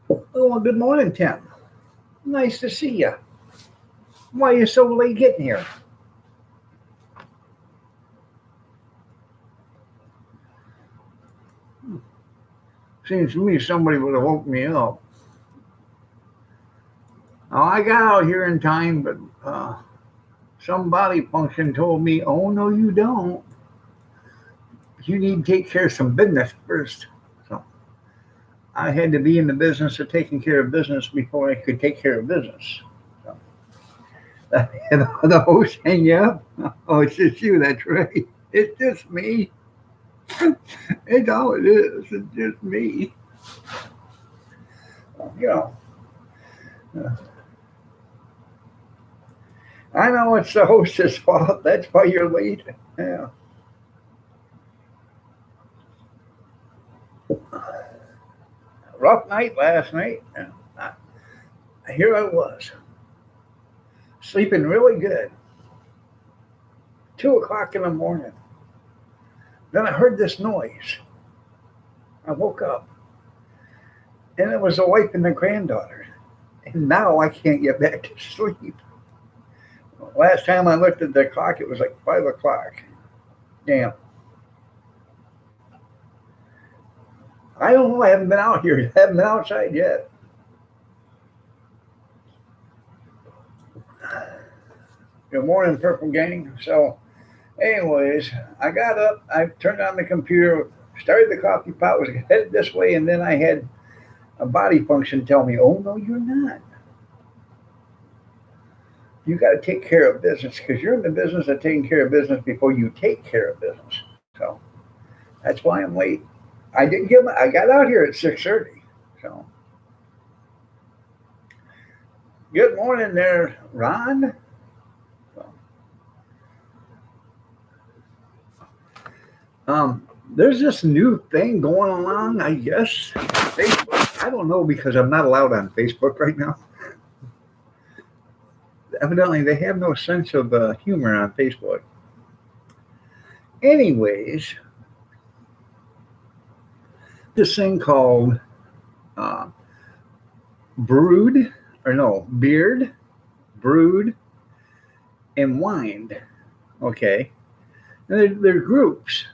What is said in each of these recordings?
Oh, well, good morning, Tim. Nice to see you. Why are you so late getting here? Seems to me somebody would have woke me up. Oh, I got out here in time, but some body function told me, oh, no, you don't. You need to take care of some business first. So I had to be in the business of taking care of business before I could take care of business. So, the host hang you up. Oh, it's just you. That's right. It's just me. It's all it is. It's just me. You know, I know it's the hostess' fault. That's why you're late. Yeah. Rough night last night. Here I was, sleeping really good. 2 o'clock in the morning. Then I heard this noise. I woke up, and it was the wife and the granddaughter. And now I can't get back to sleep. Last time I looked at the clock, it was like 5 o'clock. Damn. I don't know. I haven't been out here. I haven't been outside yet. Good morning, Purple Gang. So, anyways, I got up. I turned on the computer, started the coffee pot, was headed this way, and then I had a body function tell me, "Oh no, you're not. You got to take care of business because you're in the business of taking care of business before you take care of business." So that's why I'm late. I didn't give. I got out here at 6:30. So good morning there, Ron. So, there's this new thing going along. I guess Facebook. I don't know because I'm not allowed on Facebook right now. Evidently, they have no sense of humor on Facebook. Anyways, this thing called uh, Brood, or no, Beard, Brood, and Wind. Okay. And they're groups.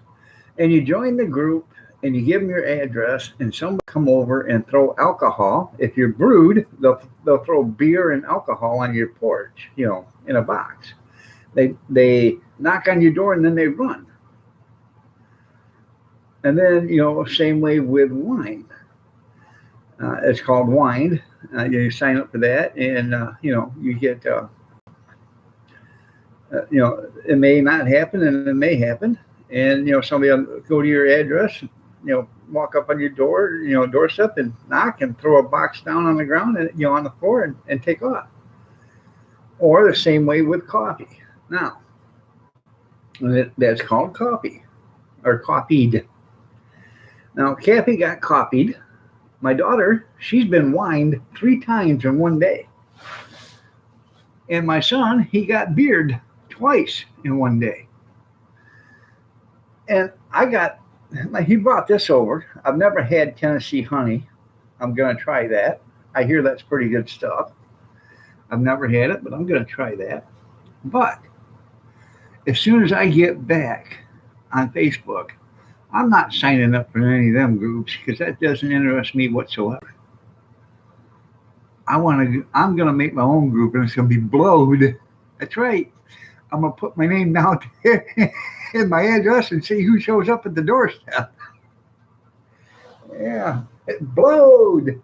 And you join the group and you give them your address, and somebody come over and throw alcohol. If you're brewed, they'll throw beer and alcohol on your porch, in a box. They knock on your door and then they run. And then, same way with wine. It's called wine. You sign up for that, and you get. It may not happen, and it may happen, and somebody will go to your address, walk up on your doorstep, and knock and throw a box down on the ground, and on the floor, and take off. Or the same way with coffee. Now, that's called coffee or copied. Now, Kathy got copied. My daughter, she's been wined 3 times in one day. And my son, he got beard twice in one day. And he brought this over. I've never had Tennessee honey. I'm going to try that. I hear that's pretty good stuff. I've never had it, but I'm going to try that. But as soon as I get back on Facebook, I'm not signing up for any of them groups because that doesn't interest me whatsoever. I'm going to make my own group, and it's going to be Blowed. That's right. I'm going to put my name down there and my address and see who shows up at the doorstep. Yeah, Blowed.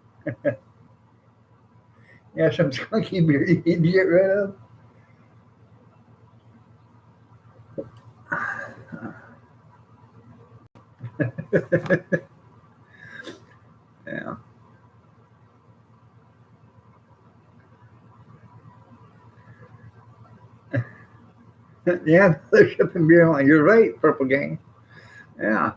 Yeah, some skunky beer you need to get rid of. Yeah. Yeah, they're shipping beer on. You're right, Purple Gang. Yeah.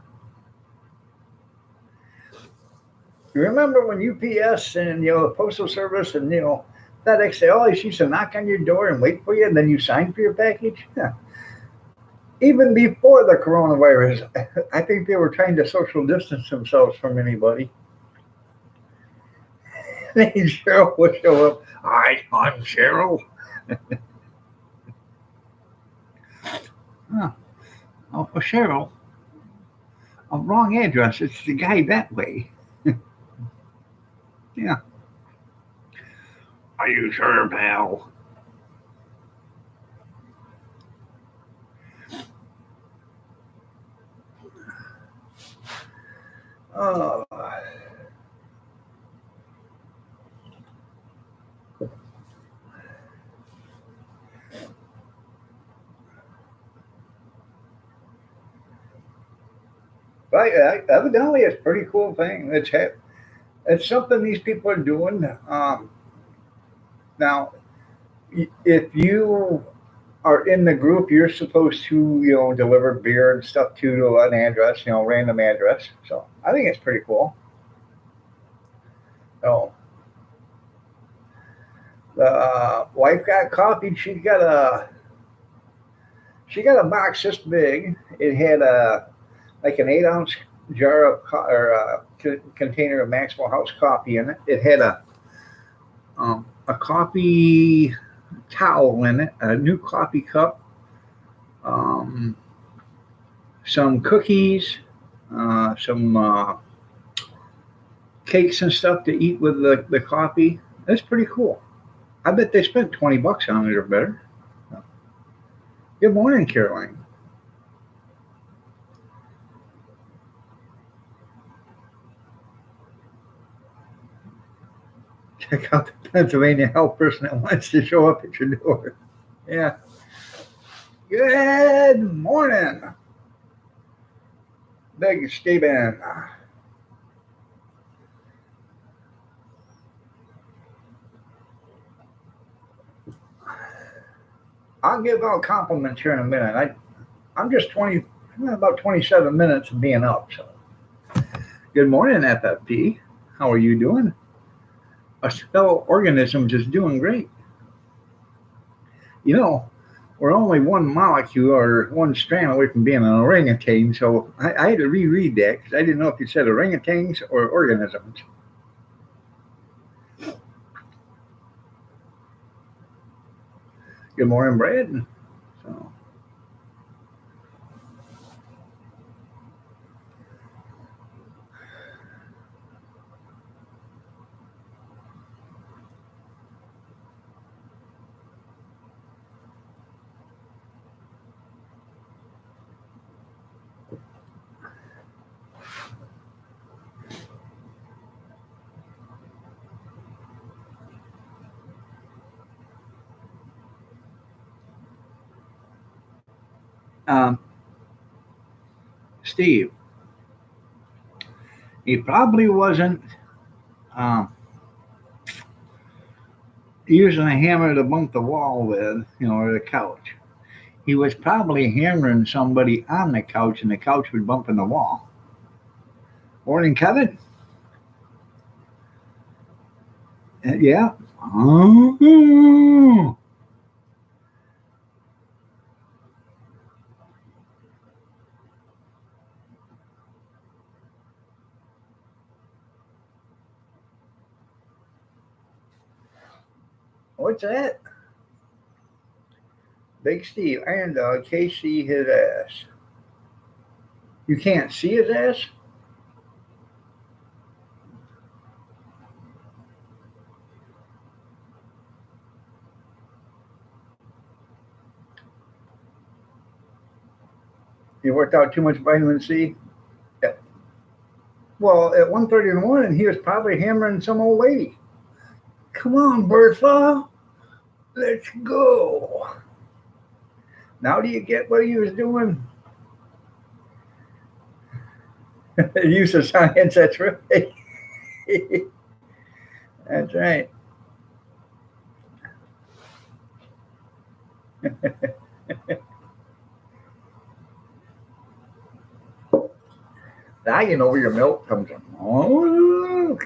You remember when UPS and Postal Service and FedEx say, "Oh, she used to knock on your door and wait for you, and then you sign for your package"? Yeah. Even before the coronavirus, I think they were trying to social distance themselves from anybody. then Cheryl will show up. Hi, I'm Cheryl. Huh. Oh, for Cheryl. Oh, wrong address. It's the guy that way. Yeah. Are you sure, pal? Oh. But evidently, it's a pretty cool thing. It's something these people are doing. Now, if you are in the group, you're supposed to, deliver beer and stuff to an address, random address. So I think it's pretty cool. So the wife got coffee. She got a box this big. It had like an 8-ounce jar of or container of Maxwell House coffee in it. It had a coffee towel in it, a new coffee cup, um, some cookies, some cakes and stuff to eat with the coffee. That's pretty cool. I bet they spent $20 on it or better. Good morning, Caroline. Check out the Pennsylvania health person that wants to show up at your door. Yeah. Good morning, Big Steven. I'll give out compliments here in a minute. I'm just about 27 minutes of being up. So, good morning, FFP. How are you doing? A fellow organism just doing great. You know, we're only one molecule or one strand away from being an orangutan. So I had to reread that because I didn't know if you said orangutans or organisms. Good morning, Brad. So, um, Steve, he probably wasn't um, using a hammer to bump the wall with, or the couch. He was probably hammering somebody on the couch, and the couch was bumping the wall. Morning, Kevin. Yeah. Oh, what's that? Big Steve, Iron Dog, KC his ass. You can't see his ass? You worked out too much vitamin C? Yeah. Well, at 1:30 in the morning, he was probably hammering some old lady. Come on, Bertha. Let's go. Now do you get what he was doing? Use of science, that's right. That's right. Now you know where your milk comes from. Oh,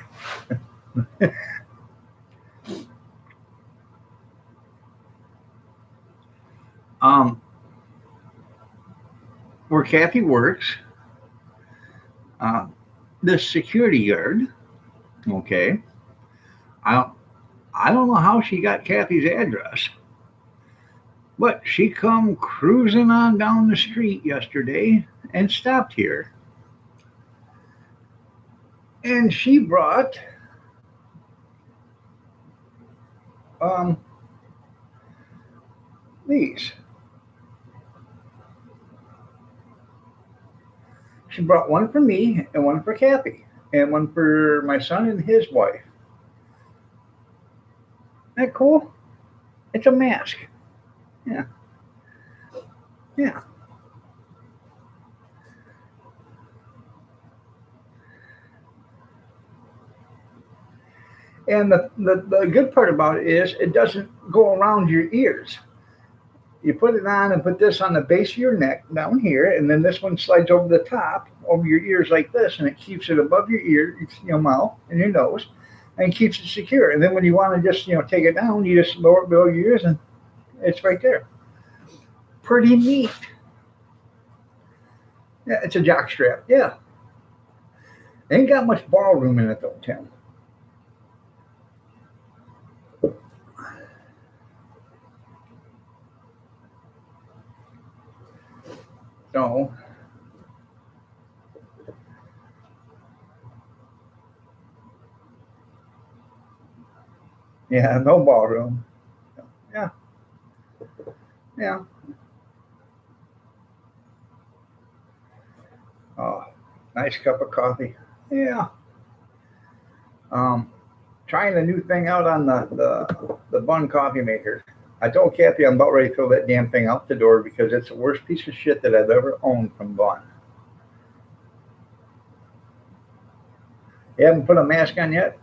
um, where Kathy works, uh, the security guard, okay, I don't, I don't know how she got Kathy's address, but she come cruising on down the street yesterday and stopped here. And she brought um, these. She brought one for me and one for Kathy and one for my son and his wife. Isn't that cool? It's a mask. Yeah, yeah. And the good part about it is it doesn't go around your ears. You put it on and put this on the base of your neck down here, and then this one slides over the top, over your ears like this, and it keeps it above your ear, your mouth and your nose, and keeps it secure. And then when you want to just take it down, you just lower it below your ears, and it's right there. Pretty neat. Yeah, it's a jock strap. Yeah, ain't got much ballroom in it though, Tim. So yeah, no ballroom. Yeah, yeah. Oh, nice cup of coffee. Yeah. Um, trying a new thing out on the bun coffee maker. I told Kathy I'm about ready to throw that damn thing out the door because it's the worst piece of shit that I've ever owned from Bun. You haven't put a mask on yet?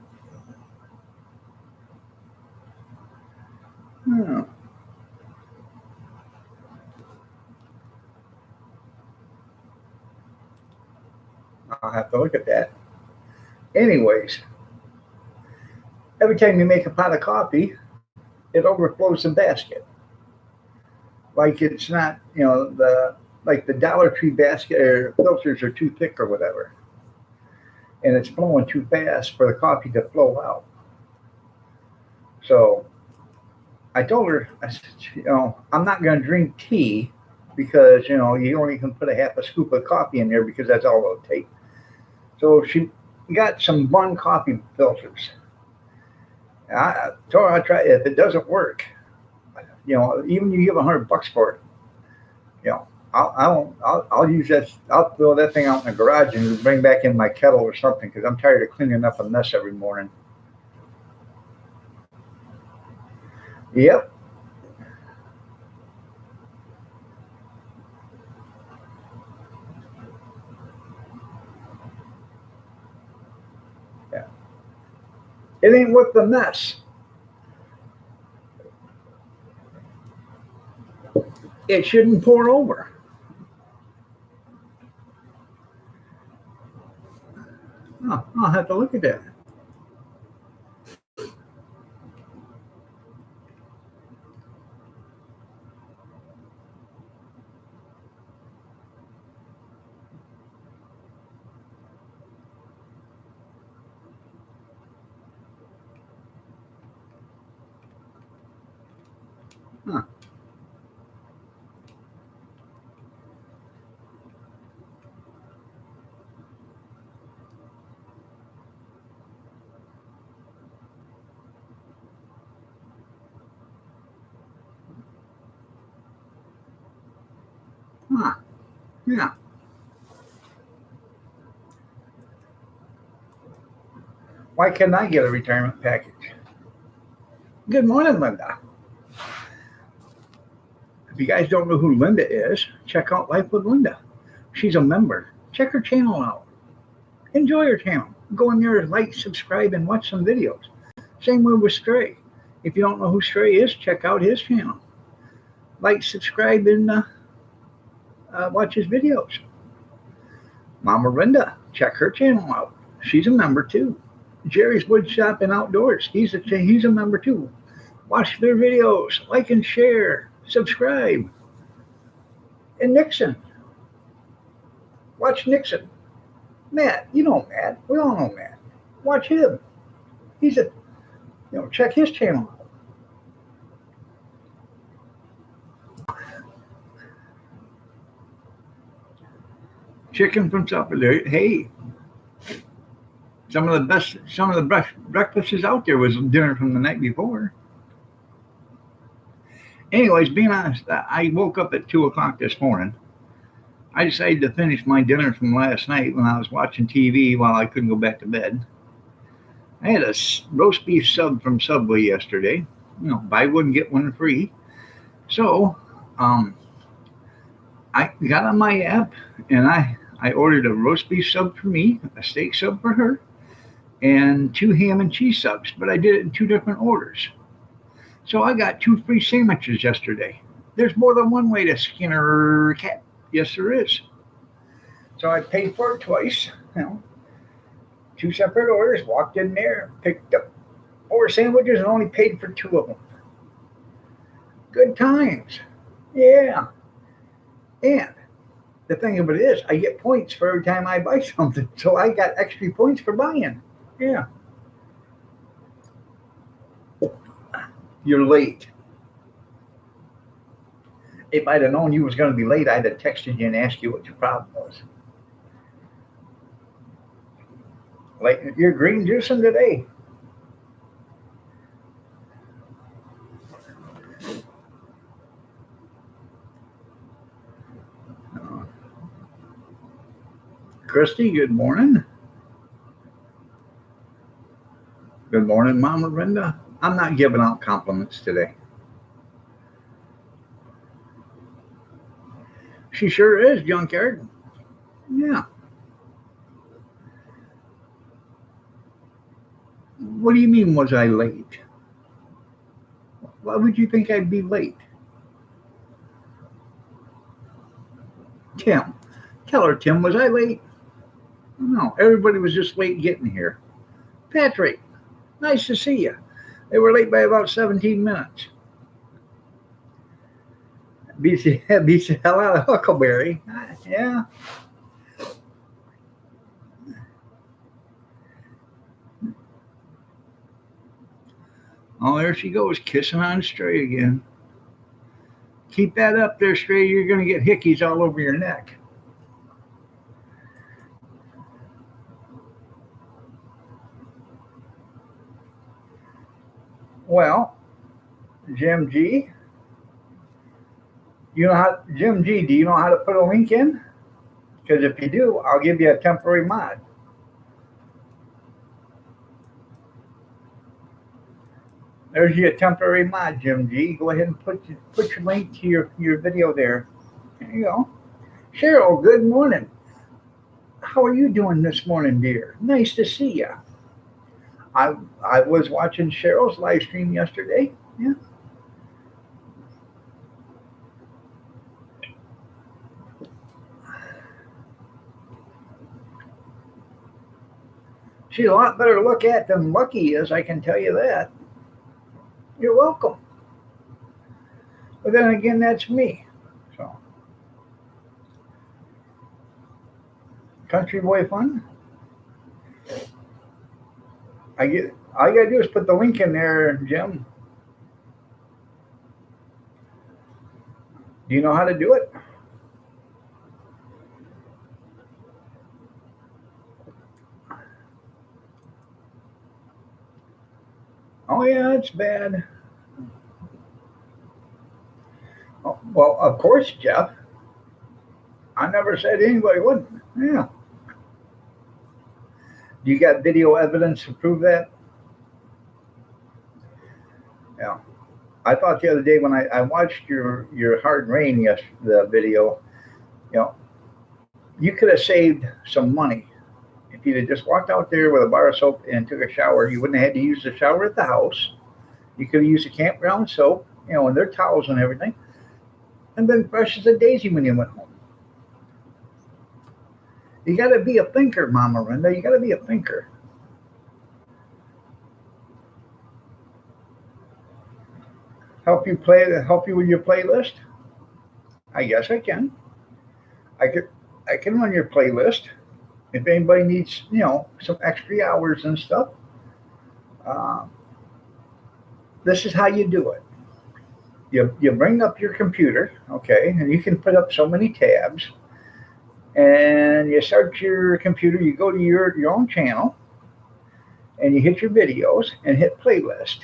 Hmm. I'll have to look at that. Anyways, every time you make a pot of coffee, it overflows the basket. Like it's not, like the Dollar Tree basket or filters are too thick or whatever, and it's flowing too fast for the coffee to flow out. So I told her, I said, I'm not going to drink tea because, you only can put a half a scoop of coffee in there because that's all it'll take. So she got some Bun coffee filters. I told her I'll try it. If it doesn't work, even you give $100 for it, you know, I'll use that. I'll throw that thing out in the garage and bring back in my kettle or something because I'm tired of cleaning up a mess every morning. Yep. Yeah. It ain't worth the mess. It shouldn't pour over. Oh, I'll have to look at that. Huh. Huh. Yeah. Why can't I get a retirement package? Good morning, Linda. If you guys don't know who Linda is, check out Life with Linda. She's a member. Check her channel out. Enjoy her channel. Go in there, like, subscribe, and watch some videos. Same way with Stray. If you don't know who Stray is, check out his channel. Like, subscribe, and watch his videos. Mama Linda, check her channel out. She's a member too. Jerry's Woodshop and Outdoors. He's a member too. Watch their videos, like and share, subscribe. And Nixon, watch Nixon. Matt, you know Matt. We all know Matt. Watch him. He's a check his channel out. Chicken from supper there. Hey, some of the breakfasts out there was dinner from the night before. Anyways, being honest, I woke up at 2 o'clock this morning. I decided to finish my dinner from last night when I was watching TV while I couldn't go back to bed. I had a roast beef sub from Subway yesterday. Buy one get one free. So, I got on my app and I ordered a roast beef sub for me, a steak sub for her, and 2 ham and cheese subs. But I did it in 2 different orders. So I got 2 free sandwiches yesterday. There's more than one way to skin a cat. Yes, there is. So I paid for it twice. 2 separate orders. Walked in there, picked up 4 sandwiches, and only paid for 2 of them. Good times. Yeah. And the thing of it is, I get points for every time I buy something. So I got extra points for buying. Yeah. You're late. If I'd have known you was going to be late, I'd have texted you and asked you what your problem was. Like, you're green juicing today. Christy, good morning. Good morning, Mama Brenda. I'm not giving out compliments today. She sure is, Junkyard. Yeah. What do you mean, was I late? Why would you think I'd be late? Tim. Tell her, Tim, was I late? No, everybody was just late getting here. Patrick, nice to see you. They were late by about 17 minutes. Beats the hell out of Huckleberry. Yeah. Oh, there she goes, kissing on Stray again. Keep that up there, Stray. You're going to get hickeys all over your neck. Well, Jim G, Jim G, do you know how to put a link in? Because if you do, I'll give you a temporary mod. There's your temporary mod, Jim G. Go ahead and put your link to your video there. There you go. Cheryl, good morning. How are you doing this morning, dear? Nice to see you. I was watching Cheryl's live stream yesterday. Yeah. She's a lot better to look at than Lucky is, I can tell you that. You're welcome. But then again, that's me. So, Country Boy Fun. All you gotta do is put the link in there, Jim. Do you know how to do it? Oh yeah, it's bad. Oh, well, of course, Jeff. I never said anybody wouldn't. Yeah. You got video evidence to prove that? Yeah. I thought the other day when I watched your Hard Rain the video, you could have saved some money if you'd have just walked out there with a bar of soap and took a shower. You wouldn't have had to use the shower at the house. You could have used the campground soap, and their towels and everything, and been fresh as a daisy when you went home. You got to be a thinker, Mama Linda. You got to be a thinker. Help you with your playlist? I guess I can. I can run your playlist if anybody needs, some extra hours and stuff. this is how you do it. You bring up your computer, okay, and you can put up so many tabs, and you search your computer. You go to your own channel, and you hit your videos and hit playlist,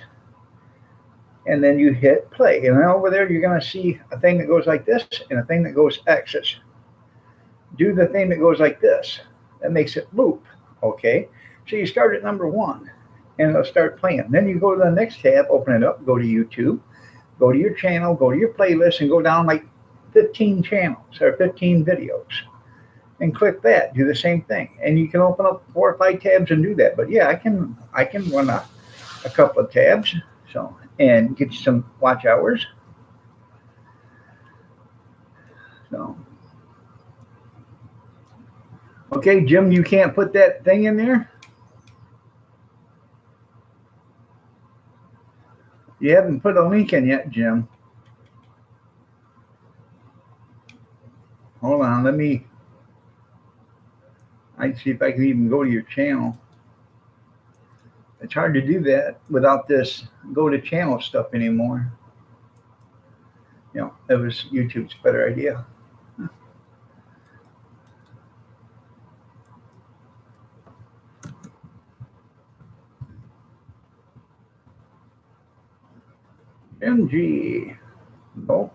and then you hit play. And then over there, you're going to see a thing that goes like this and a thing that goes X's. Do the thing that goes like this. That makes it loop, okay? So you start at number 1, and it'll start playing. Then you go to the next tab, open it up, go to YouTube, go to your channel, go to your playlist, and go down like 15 channels or 15 videos. And click that. Do the same thing. And you can open up 4 or 5 tabs and do that. But yeah, I can run a couple of tabs. So, and get you some watch hours. So, okay, Jim, you can't put that thing in there? You haven't put a link in yet, Jim. Hold on, I'd see if I can even go to your channel. It's hard to do that without this go to channel stuff anymore. You know, that was YouTube's better idea. MG. No.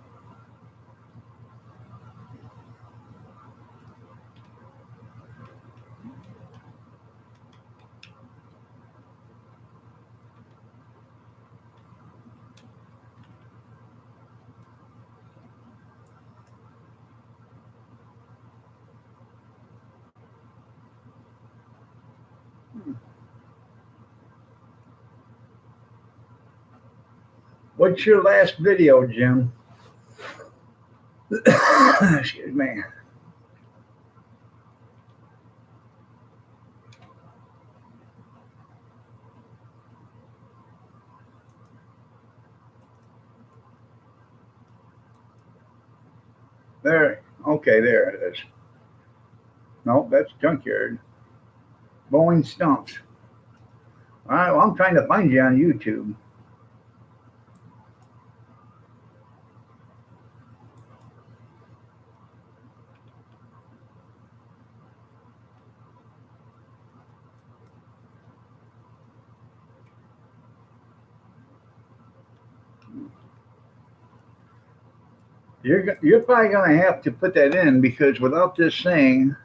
What's your last video, Jim? Excuse me. There. Okay, there it is. No, that's Junkyard. Bowling Stumps. All right, well, I'm trying to find you on YouTube. You're probably going to have to put that in because without this thing,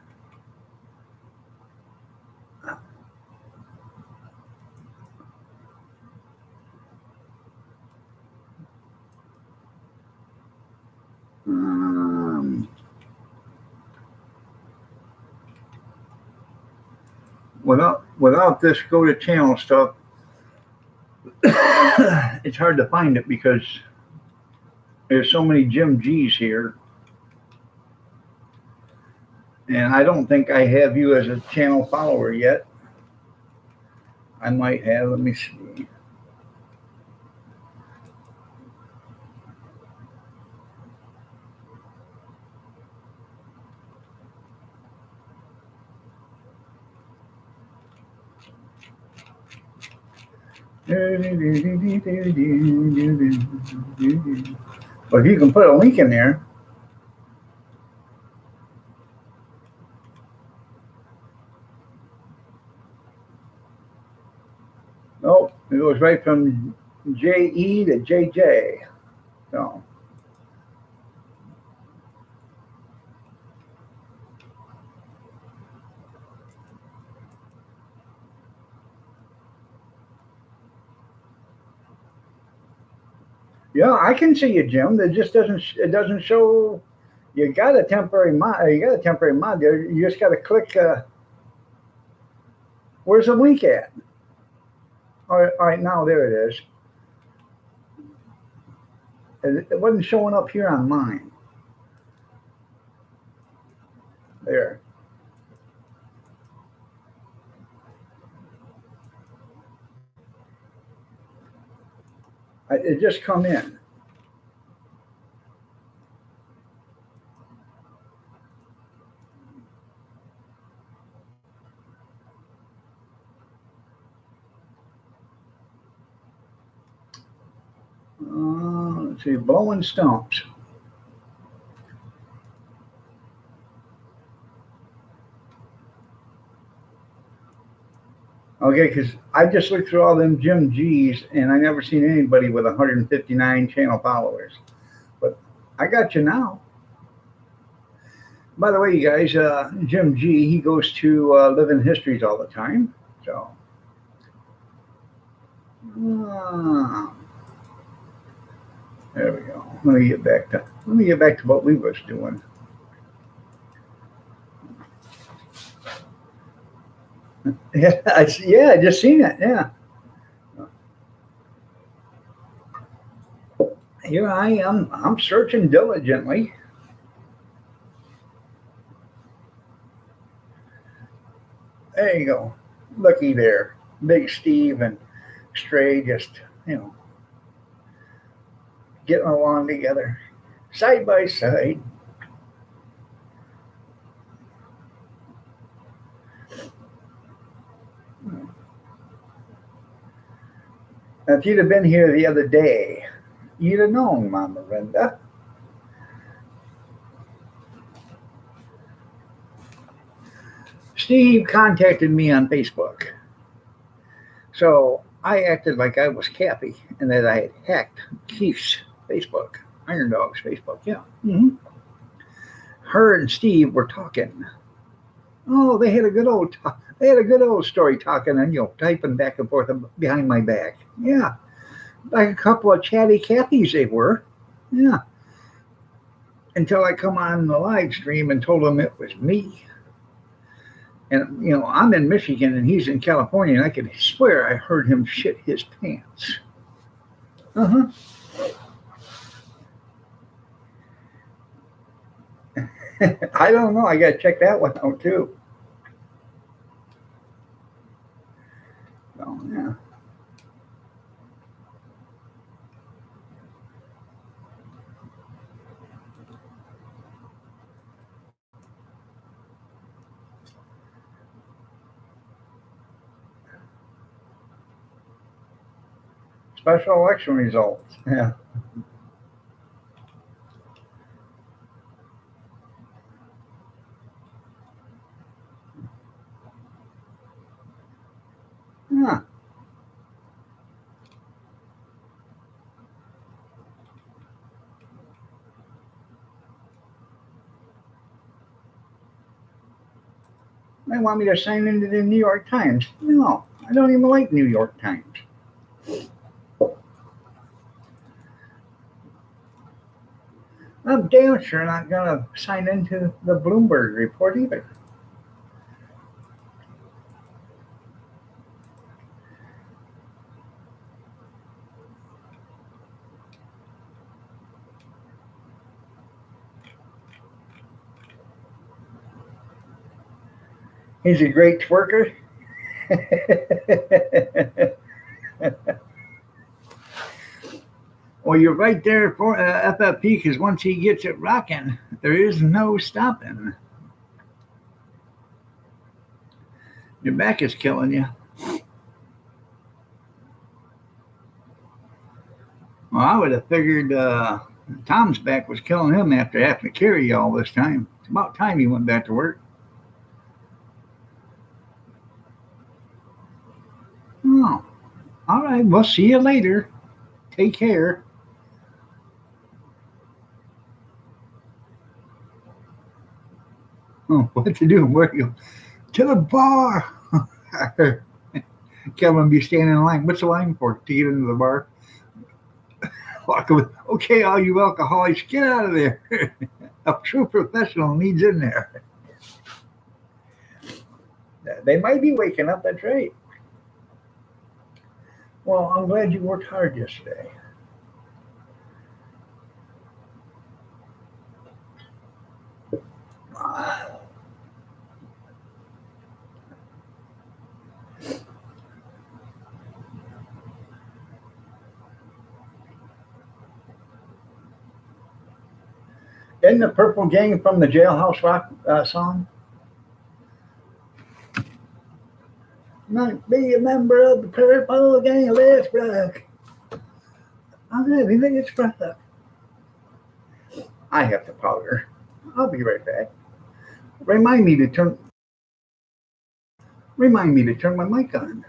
without this go to channel stuff, it's hard to find it because there's so many Jim G's here. And I don't think I have you as a channel follower yet. I might have. Let me see. Well, if you can put a link in there. Nope, it goes right from JE to JJ. So. Yeah, I can see you, Jim. It just doesn't show. You got a temporary mod. You got a temporary mod there. You just got to click. Where's the link at? All right, now there it is. It wasn't showing up here on mine. There. It just come in. Let's see, blowing stumps. Okay, because I just looked through all them Jim G's and I never seen anybody with 159 channel followers. But I got you now. By the way, you guys, Jim G, he goes to Living Histories all the time. So, uh, there we go. Let me get back to what we was doing. Yeah, I just seen it. Yeah, here I am. I'm searching diligently. There you go. Looky there, Big Steve and Stray just getting along together, side by side. Now, if you'd have been here the other day, you'd have known, Mama Brenda. Steve contacted me on Facebook. So I acted like I was Cappy and that I had hacked Keith's Facebook, Iron Dog's Facebook. Yeah. Her and Steve were talking. Oh, they had a good old story talking and typing back and forth behind my back. Yeah, like a couple of chatty Cathy's they were. Yeah, until I come on the live stream and told them it was me. And I'm in Michigan and he's in California, and I can swear I heard him shit his pants. Uh huh. I don't know. I got to check that one out too. So yeah. Special election results. Yeah. Yeah. They want me to sign into the New York Times. No, I don't even like New York Times. I'm damn sure not going to sign into the Bloomberg report either. He's a great twerker. Well, you're right there for FFP because once he gets it rocking, there is no stopping. Your back is killing you. Well, I would have figured Tom's back was killing him after having to carry you all this time. It's about time he went back to work. Oh, all right. We'll see you later. Take care. Oh, what to do? Where you go? To the bar. Kevin be standing in line. What's the line for? To get into the bar? Walk away. Okay, all you alcoholics, get out of there. A true professional needs in there. They might be waking up. That's right. Well, I'm glad you worked hard yesterday. Isn't the Purple Gang from the Jailhouse Rock song? Might be a member of the Purple Gang. Let's rock. I'll have anything it's breath up. I have to powder. I'll be right back. Remind me to turn my mic on.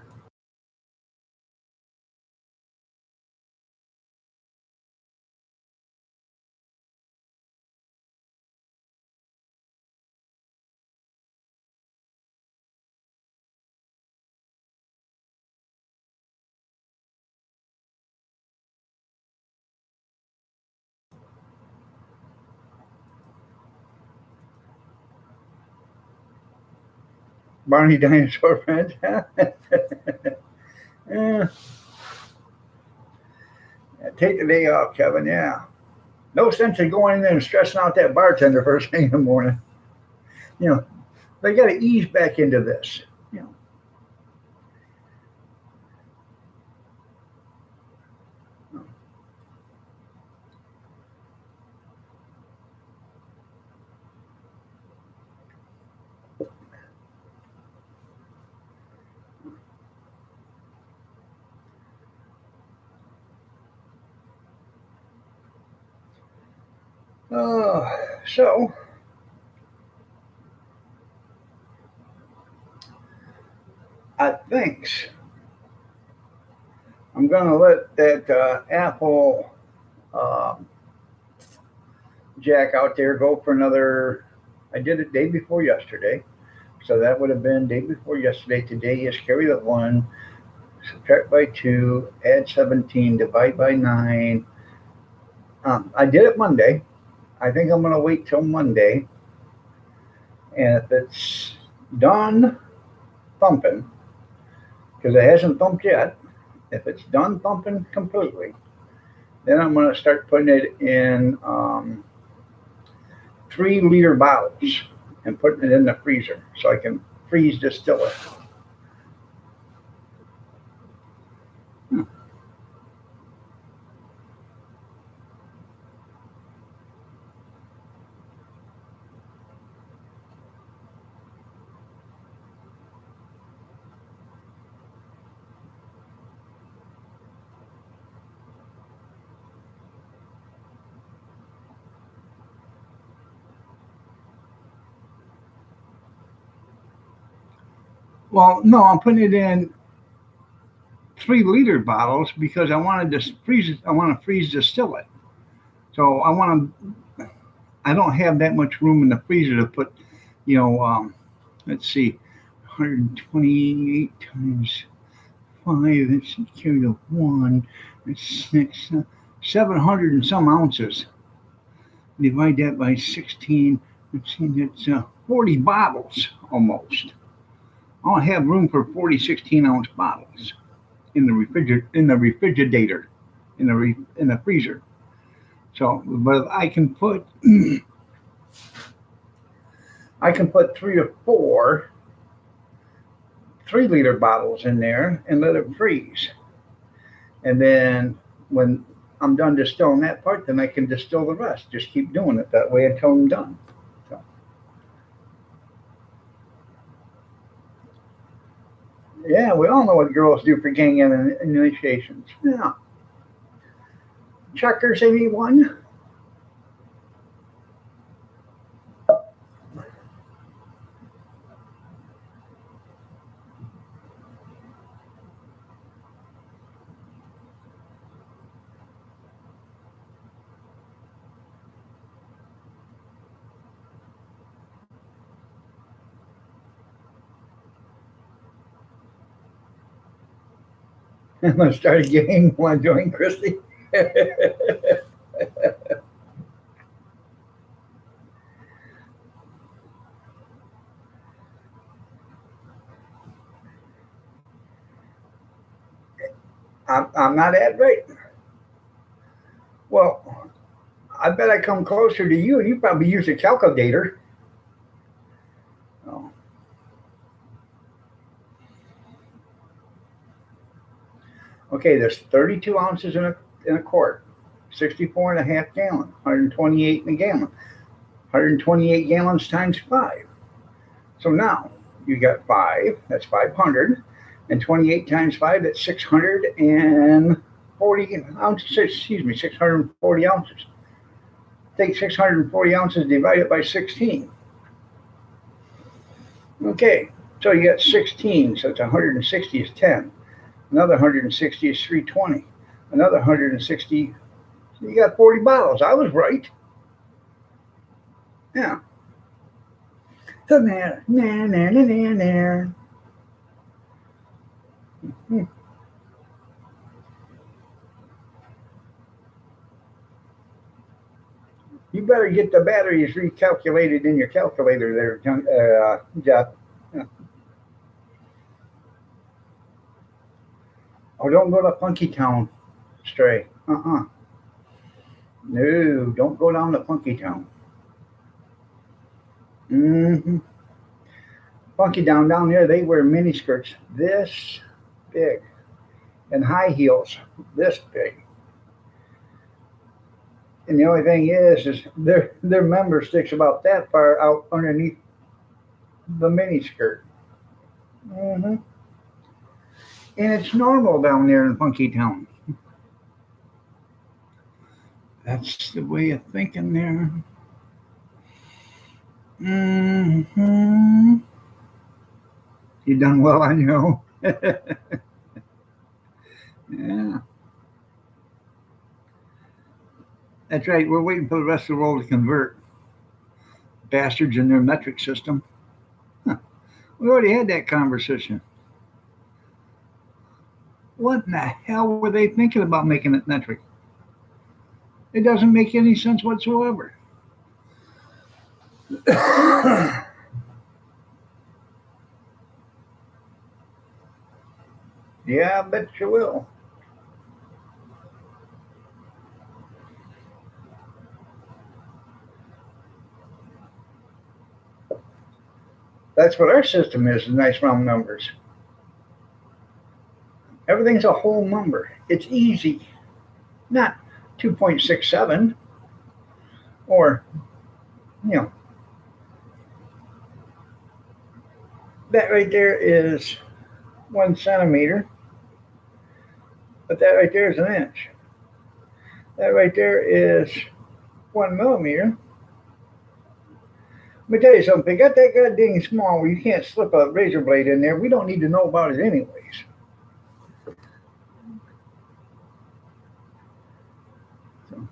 Barney Dinosaur Friends. Yeah. Take the day off, Kevin. Yeah. No sense in going in there and stressing out that bartender first thing in the morning. You know, they got to ease back into this. You know. So I think I'm going to let that Apple uh, jack out there go for another. I did it day before yesterday, so that would have been day before yesterday. Today is carry that one, subtract by 2, add 17, divide by 9. I did it Monday. I think I'm going to wait till Monday, and if it's done thumping, because it hasn't thumped yet, if it's done thumping completely, then I'm going to start putting it in 3-liter bottles and putting it in the freezer so I can freeze distill it. Well, no, I'm putting it in 3-liter bottles because I wanted to freeze it. I want to freeze distill it. So I want to. I don't have that much room in the freezer to put. You know, let's see, 128 times 5. Let's carry the 1. It's 6, 700 and some ounces. Divide that by 16. Let's see, that's 40 bottles almost. I don't have room for 40 16-ounce bottles in the refrigerator, in the freezer. So, but I can put 3 or 4 3-liter bottles in there and let it freeze. And then when I'm done distilling that part, then I can distill the rest. Just keep doing it that way until I'm done. So, yeah, we all know what girls do for gang initiations. Yeah. Checkers, anyone? I'm going to start a game. Want to join, Christy? I'm not at right. Well, I bet I come closer to you, and you probably use a calculator. Oh. Okay, there's 32 ounces in a quart, 64 and a half gallon, 128 in a gallon, 128 gallons times 5. So now you got 5, that's 500, and 28 times 5, that's 640 640 ounces, excuse me, 640 ounces. Take 640 ounces, divide it by 16. Okay, so you got 16, so it's 160 is 10. Another 160 is 320. Another 160, so you got 40 bottles. I was right. Yeah. So there, there. You better get the batteries recalculated in your calculator there, Jeff. Oh, don't go to Funky Town, Stray. No, don't go down to Funky Town. Funky Town down there, they wear mini skirts this big and high heels this big. And the only thing is their member sticks about that far out underneath the mini skirt. And it's normal down there in Funky Town. That's the way of thinking there. You done well on your own. Yeah. That's right. We're waiting for the rest of the world to convert. Bastards in their metric system. Huh. We already had that conversation. What in the hell were they thinking about making it metric? It doesn't make any sense whatsoever. Yeah, I bet you will. That's what our system is nice round numbers. Everything's a whole number. It's easy. Not 2.67 or, you know, that right there is 1 centimeter, but that right there is an inch. That right there is 1 millimeter. Let me tell you something. If you got that goddamn small where you can't slip a razor blade in there, we don't need to know about it anyways. So.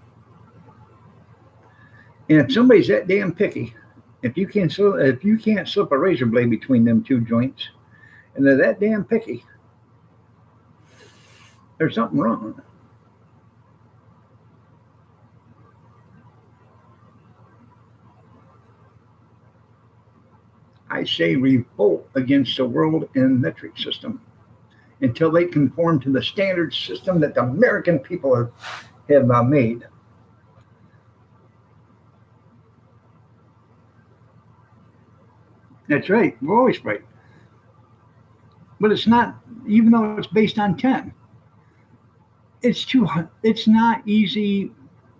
And if somebody's that damn picky, if you can't slip a razor blade between them two joints, and they're that damn picky, there's something wrong. I say revolt against the world and metric system until they conform to the standard system that the American people have made. That's right. We're always right. But it's not, even though it's based on 10, it's not easy.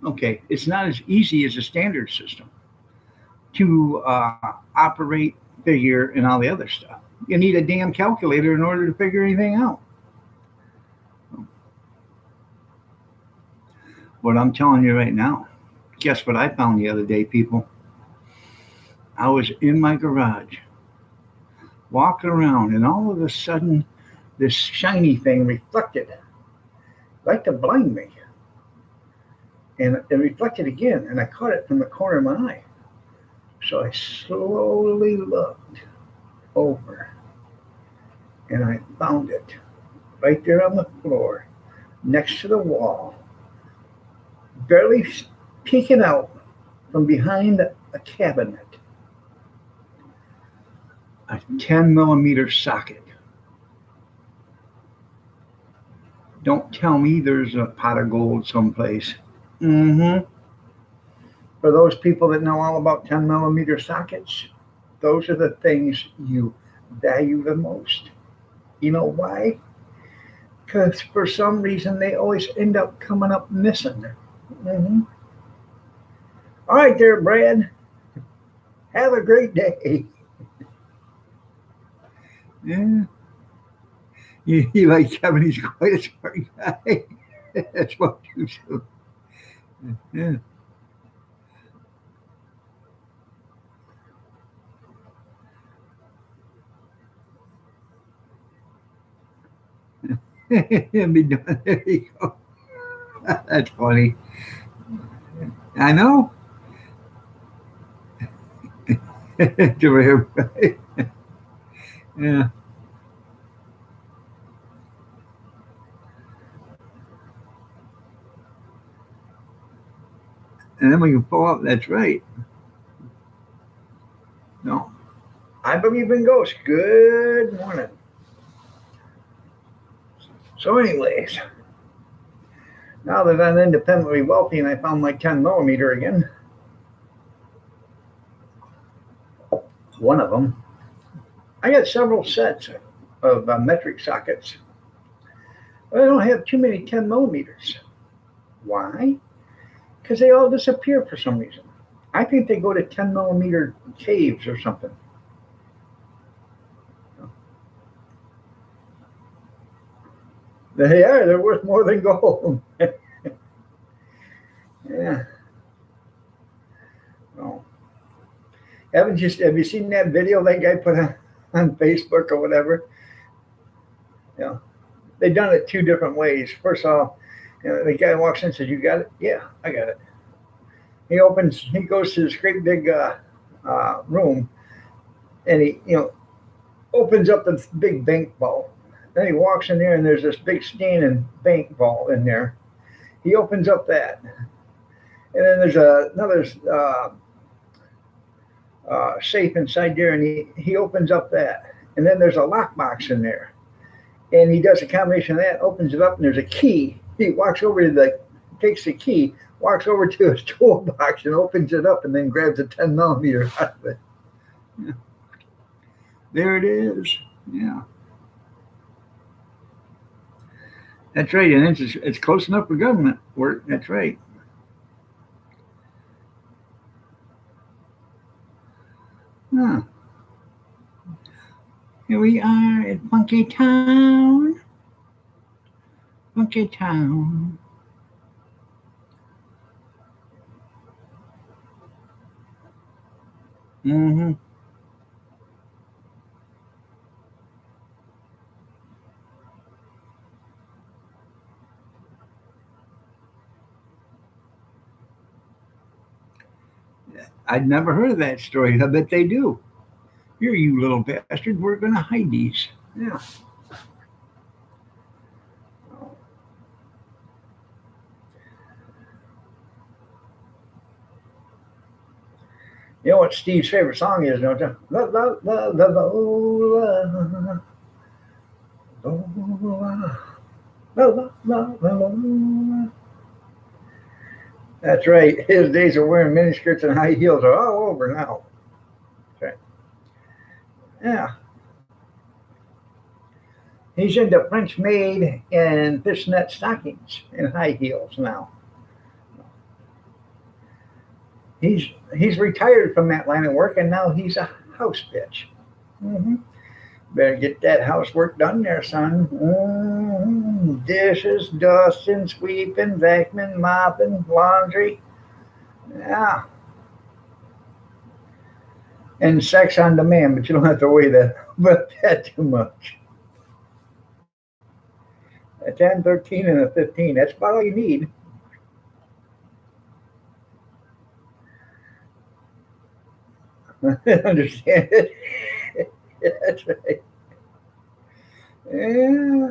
Okay, it's not as easy as a standard system to operate, figure, and all the other stuff. You need a damn calculator in order to figure anything out. But I'm telling you right now, guess what I found the other day, people? I was in my garage, walking around, and all of a sudden, this shiny thing reflected, like to blind me. And it reflected again, and I caught it from the corner of my eye. So I slowly looked over, and I found it right there on the floor, next to the wall, barely peeking out from behind a cabinet. A 10 millimeter socket. Don't tell me there's a pot of gold someplace. For those people that know all about 10 millimeter sockets, those are the things you value the most. You know why? Because for some reason they always end up coming up missing. All right there, Brad. Have a great day. Yeah. You like Kevin, he's quite a smart guy. That's what you do. Yeah. Be done. There you go. That's funny. I know. To everybody. Yeah. And then we can pull up. That's right. No. I believe in ghosts. Good morning. So, anyways, now that I'm independently wealthy and I found my 10 millimeter again, one of them, I got several sets of metric sockets. But I don't have too many 10 millimeters. Why? Because they all disappear for some reason. I think they go to 10 millimeter caves or something. They are. They're worth more than gold. Yeah. Oh. Have you seen that video that guy put on Facebook or whatever? Yeah. They done it two different ways. First off, the guy walks in and says, "You got it?" "Yeah, I got it." He goes to this great big room, and he, opens up this big bank vault. Then he walks in there, and there's this big standing bank vault in there. He opens up that, and then there's another safe inside there, and he opens up that, and then there's a lockbox in there, and he does a combination of that, opens it up, and there's a key. He walks over to takes the key, walks over to his toolbox, and opens it up, and then grabs a 10 millimeter out of it. Yeah. There it is. Yeah, that's right, and it's close enough for government work. That's right. Huh. Here we are at Funky Town. Funky Town. Mm-hmm. I'd never heard of that story. I bet they do. Here, you little bastard, we're going to hide these. Yeah. You know what Steve's favorite song is, don't you? La, la, la, la, la, la, la, la, la, la, la. That's right. His days of wearing miniskirts and high heels are all over now. Okay. Yeah. He's into French maid and fishnet stockings and high heels now. He's retired from that line of work, and now he's a house bitch. Mm-hmm. Better get that housework done there, son. Mm-hmm. Dishes, dusting, sweeping, vacuuming, mopping, laundry. Yeah. And sex on demand, but you don't have to worry about that too much. A 10, 13, and a 15. That's about all you need. Understand it? That's right. Yeah.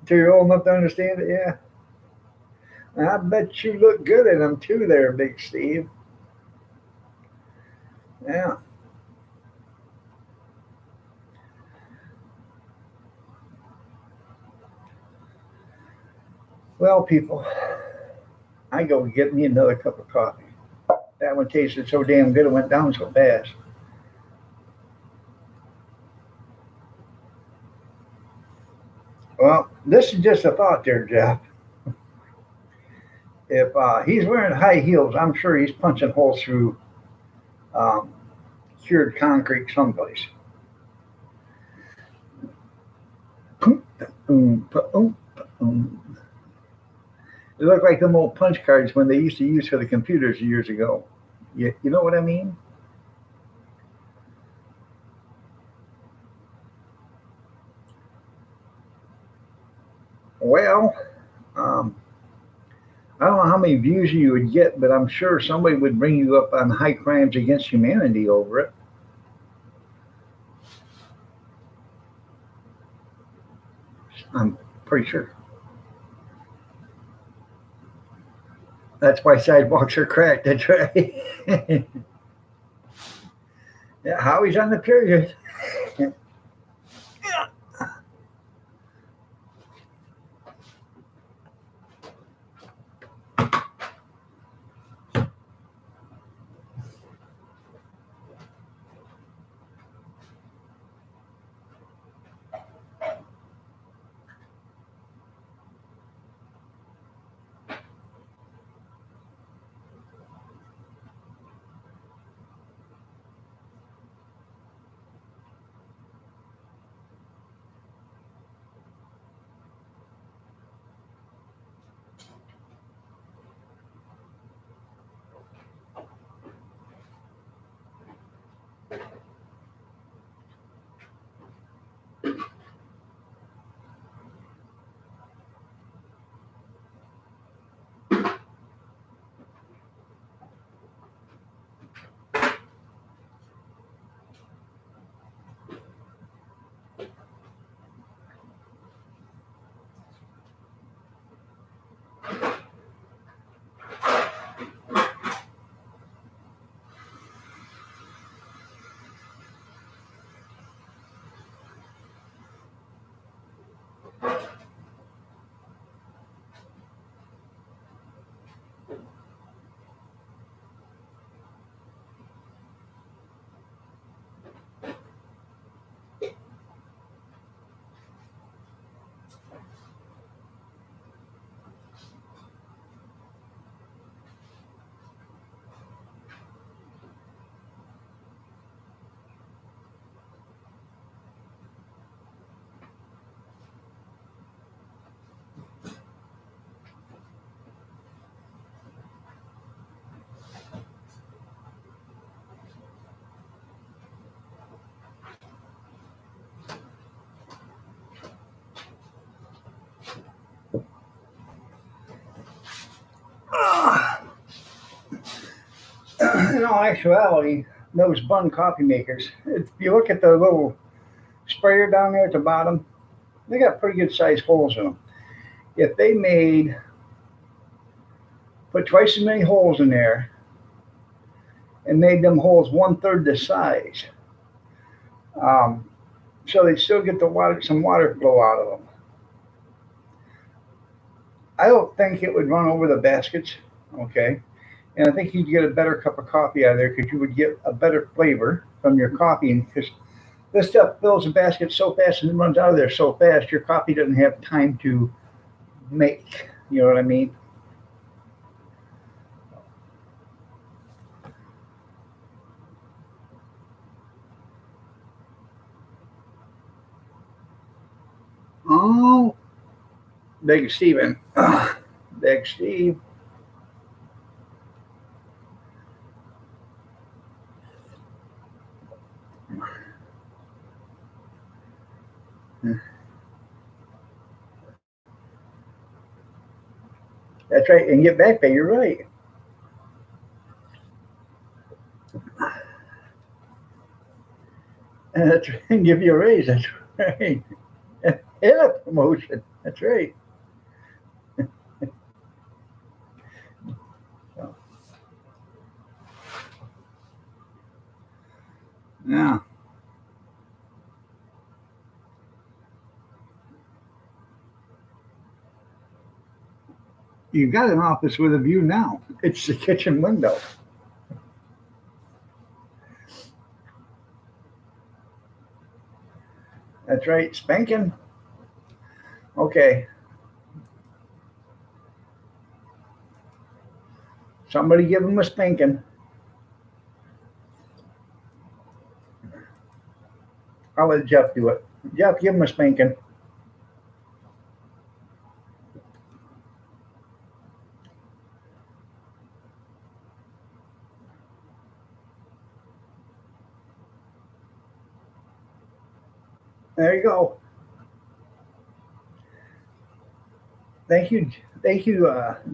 Until you're old enough to understand it, yeah. I bet you look good in them too, there, Big Steve. Yeah. Well, people, I go get me another cup of coffee. That one tasted so damn good, it went down so fast. Well, this is just a thought there, Jeff. If he's wearing high heels, I'm sure he's punching holes through um, cured concrete someplace. They look like them old punch cards when they used to use for the computers years ago. You know what I mean? Well, um, I don't know how many views you would get, but I'm sure somebody would bring you up on high crimes against humanity over it. I'm pretty sure. That's why sidewalks are cracked. That's right. Yeah, Howie's on the period. In all actuality, those bun coffee makers, if you look at the little sprayer down there at the bottom, they got pretty good sized holes in them. If they put twice as many holes in there and made them holes one third the size, um, so they still get the water, some water flow out of them. I don't think it would run over the baskets, okay? And I think you'd get a better cup of coffee out of there because you would get a better flavor from your coffee. Because this stuff fills the basket so fast and runs out of there so fast, your coffee doesn't have time to make. You know what I mean? Oh, Big Steven. Big Steve. That's right. And get back pay. You're right. And that's right. And give you a raise. That's right. And a promotion. That's right. So, yeah. You've got an office with a view now. It's the kitchen window. That's right. Spanking. Okay. Somebody give him a spanking. I'll let Jeff do it. Jeff, give him a spanking. There you go. Thank you,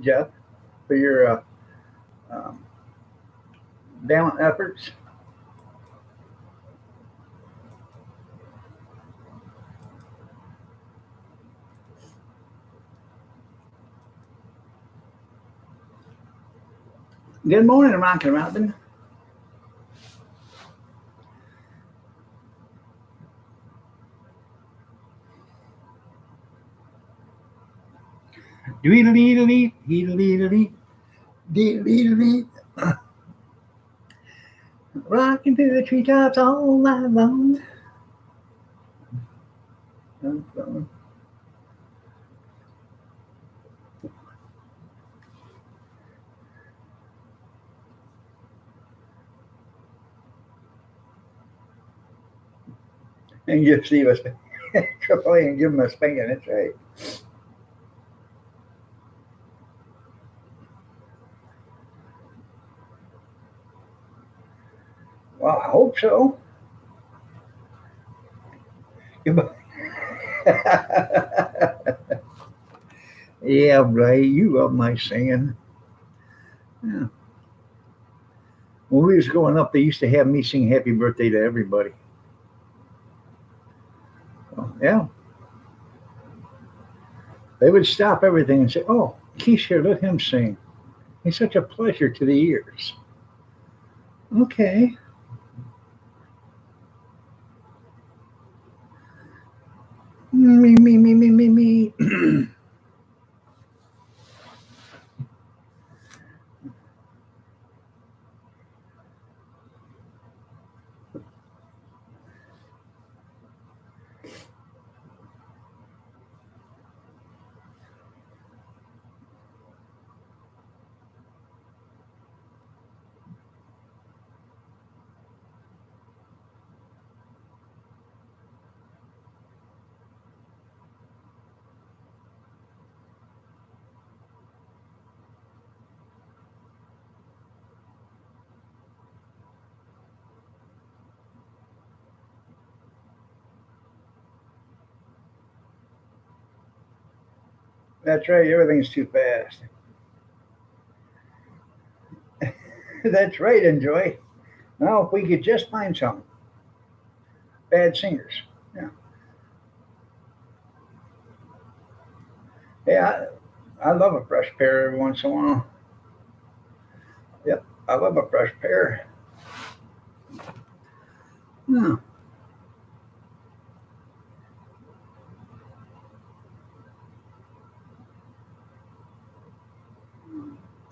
Jeff, for your um, valiant efforts. Good morning, Rockin' Robin. Dweedledee, deedledee, deedledee, rocking through the treetops all night long. And give Steve a triple A and give him a spanking. That's right. Well, I hope so. Yeah, right. You love my singing. Yeah. When we was growing up, they used to have me sing "Happy Birthday" to everybody. So, yeah, they would stop everything and say, "Oh, Keith's here. Let him sing. He's such a pleasure to the ears." Okay. Me, me, me, me, me, me. That's right. Everything's too fast. That's right. Enjoy. Now, if we could just find some bad singers. Yeah. Yeah. I love a fresh pair every once in a while. Yep. I love a fresh pair. Yeah.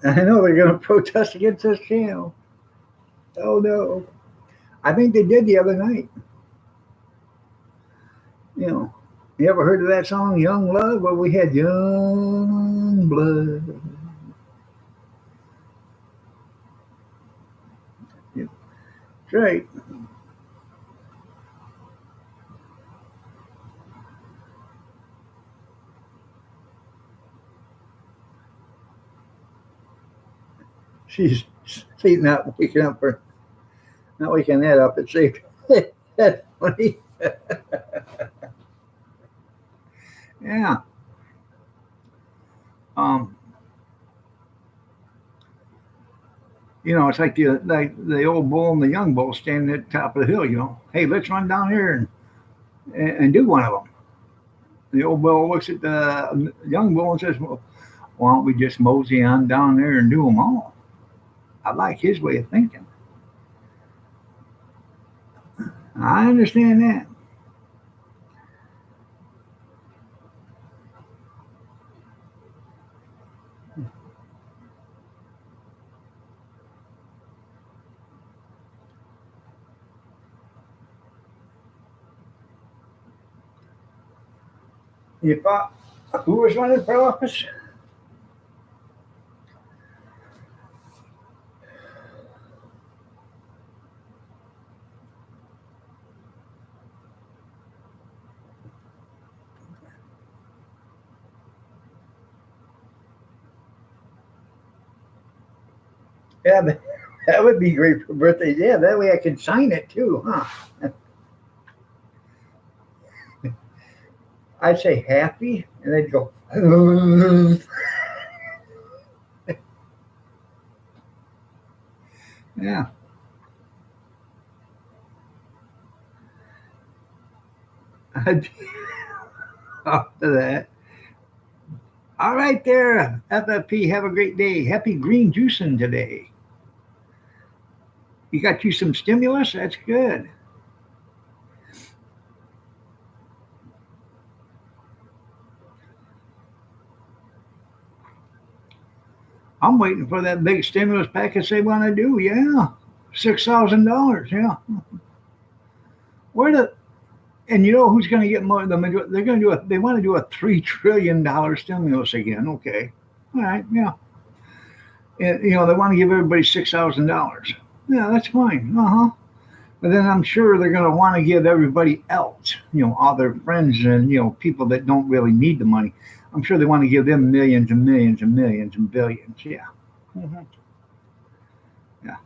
I know they're going to protest against this channel. Oh no! I think they did the other night. You know, you ever heard of that song "Young Love"? Well, we had young blood. Yeah, that's right. She's not waking that up. It's safe. That's funny. Yeah. Um. It's like the old bull and the young bull standing at the top of the hill. Hey, let's run down here and do one of them. The old bull looks at the young bull and says, "Well, why don't we just mosey on down there and do them all?" I like his way of thinking. I understand that. If I, who was running for office? Yeah, that would be great for birthdays. Yeah, that way I can sign it too, huh? I'd say happy, and they'd go, yeah. I'd after that. All right, there, FFP. Have a great day. Happy green juicing today. You got you some stimulus? That's good. I'm waiting for that big stimulus package they want to do. Yeah, $6,000. Yeah, where the and you know who's going to get more? They're going to do a. They want to do a $3 trillion stimulus again. Okay, all right, yeah. And, they want to give everybody $6,000. Yeah, that's fine. Uh huh. But then I'm sure they're going to want to give everybody else, all their friends and people that don't really need the money. I'm sure they want to give them millions and millions and millions and billions. Yeah. Hmm. Yeah.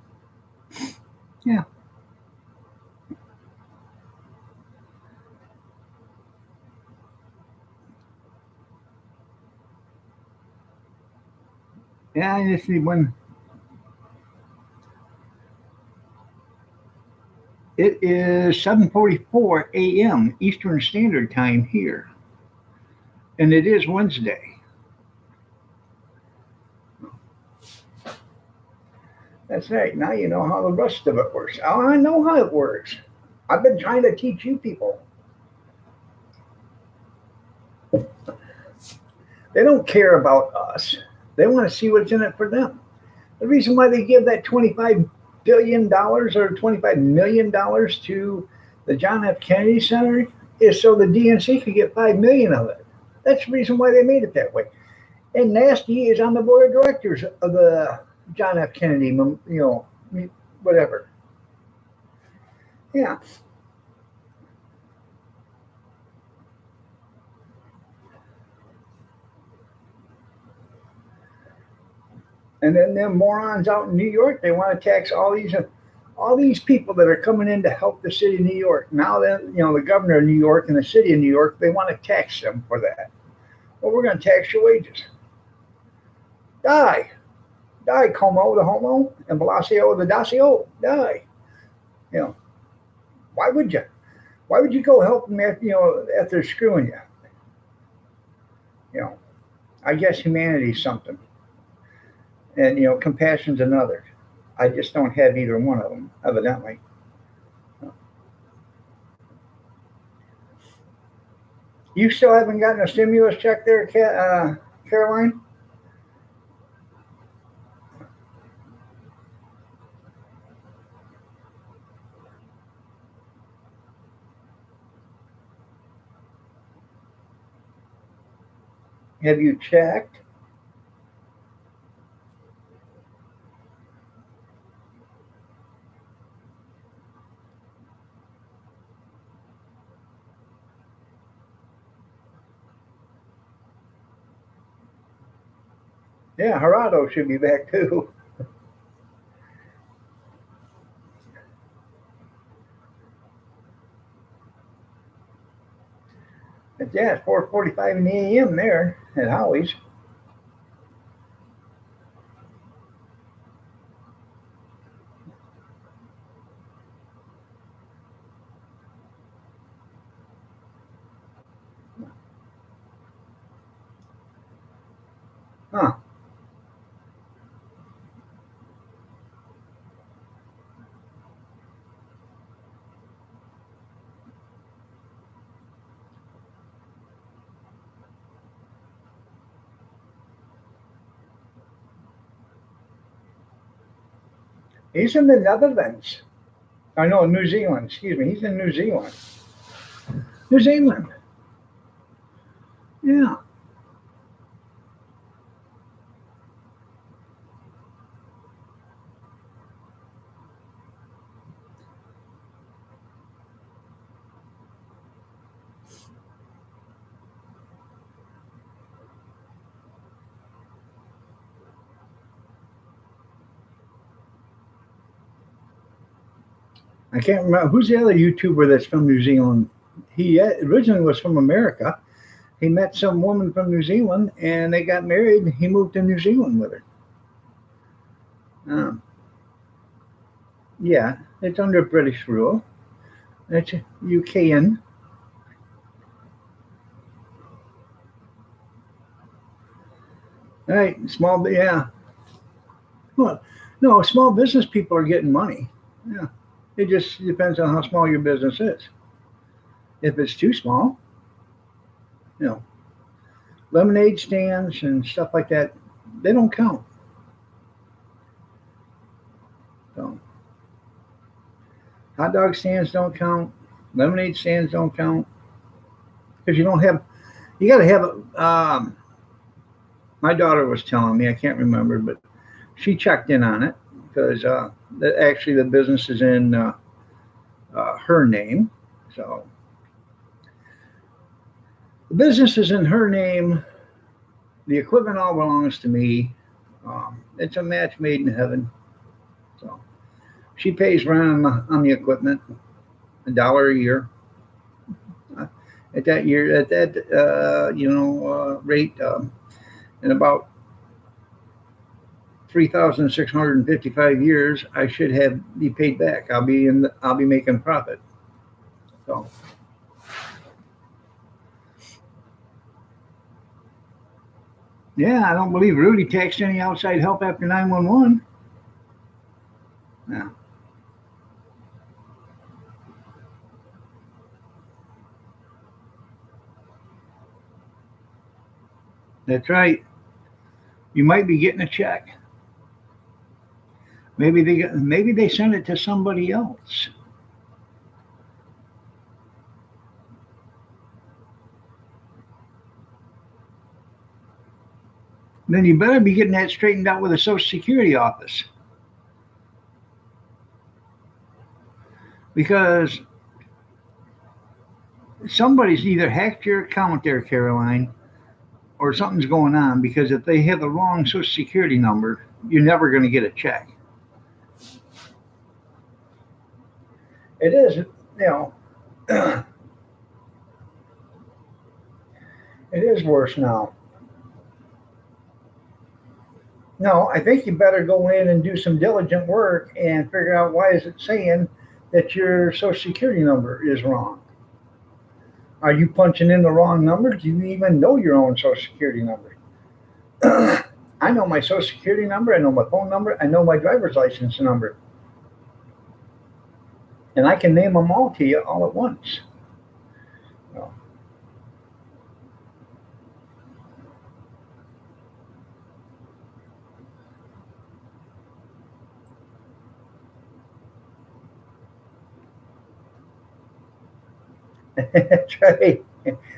Yeah. Yeah. You see, when it is 7:44 a.m. Eastern Standard Time here, and it is Wednesday. That's right. Now you know how the rest of it works. Oh, I know how it works. I've been trying to teach you people. They don't care about us. They want to see what's in it for them. The reason why they give that $25 billion or $25 million to the John F. Kennedy Center is so the DNC could get 5 million of it. That's the reason why they made it that way. And Nasty is on the board of directors of the John F. Kennedy, whatever. Yeah. And then them morons out in New York, they want to tax all these people that are coming in to help the city of New York. Now that the governor of New York and the city of New York, they want to tax them for that. Well, we're going to tax your wages. Die, die, Como the homo and Blasio the Dacio. Die. You know why would you? Why would you go help them after screwing you? You know, I guess humanity's something, and compassion's another. I just don't have either one of them, evidently. You still haven't gotten a stimulus check there, Caroline? Have you checked? Yeah, Gerardo should be back too. But yeah, it's 4:45 in the a.m. there at Howie's. Huh? He's in the Netherlands. I know New Zealand. Excuse me. He's in New Zealand. New Zealand. Yeah. I can't remember who's the other YouTuber that's from New Zealand. He originally was from America. He met some woman from New Zealand, and they got married. He moved to New Zealand with her. Um, yeah, it's under British rule. It's UKN. Right, small, yeah. Well, no, small business people are getting money. Yeah, it just depends on how small your business is. If it's too small, you know, lemonade stands and stuff like that, they don't count. So, hot dog stands don't count. Lemonade stands don't count because you don't have. You got to have. My daughter was telling me, I can't remember, but she checked in on it because actually the business is in her name. So the business is in her name. The equipment all belongs to me. It's a match made in heaven. So she pays rent on the equipment, $1 a year. At that year, at that rate, in about 3,655 years, I should have be paid back. I'll be making profit. So yeah, I don't believe Rudy taxed any outside help after 911. Yeah, that's right. You might be getting a check. Maybe they sent it to somebody else. Then you better be getting that straightened out with the Social Security office because somebody's either hacked your account there, Caroline, or something's going on. Because if they have the wrong Social Security number, you're never going to get a check. It is, it is worse now. No, I think you better go in and do some diligent work and figure out why is it saying that your Social Security number is wrong. Are you punching in the wrong number? Do you even know your own Social Security number? I know my Social Security number. I know my phone number. I know my driver's license number. And I can name them all to you all at once. No. That's right.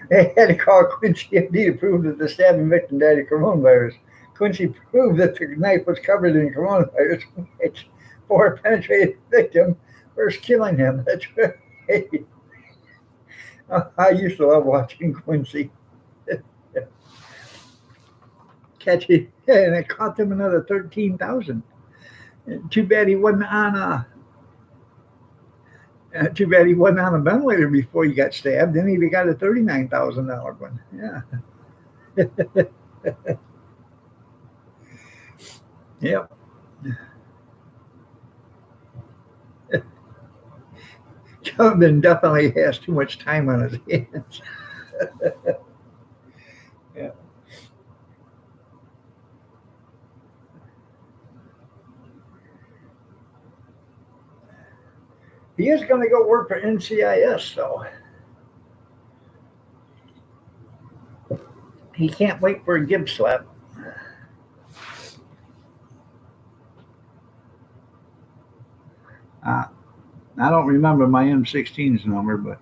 They had to call Quincy MD to prove that the stabbing victim died of coronavirus. Quincy proved that the knife was covered in coronavirus, which before it penetrated the victim, first killing him. That's right. I used to love watching Quincy catch it, and it cost him another 13,000. Too bad he wasn't on a. Too bad he wasn't on a ventilator before he got stabbed. Then he'd have got a $39,000 one. Yeah. Yep. Tubman definitely has too much time on his hands. Yeah. He is going to go work for NCIS, though. He can't wait for a Gibbs slap. Uh, I don't remember my M16's number, but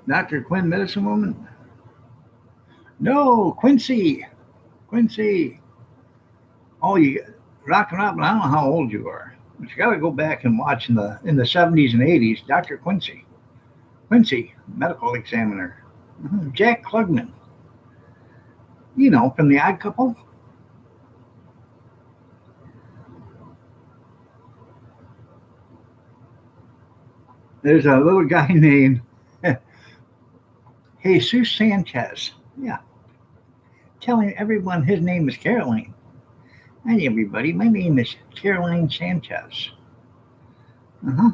Dr. Quinn, medicine woman? No, Quincy. Quincy. Oh, you rock and roll. I don't know how old you are, but you got to go back and watch in the 70s and 80s. Dr. Quincy. Quincy, medical examiner. Jack Klugman. From the Odd Couple. There's a little guy named Jesus Sanchez. Yeah, telling everyone his name is Caroline. Hi, everybody. My name is Caroline Sanchez. Uh-huh.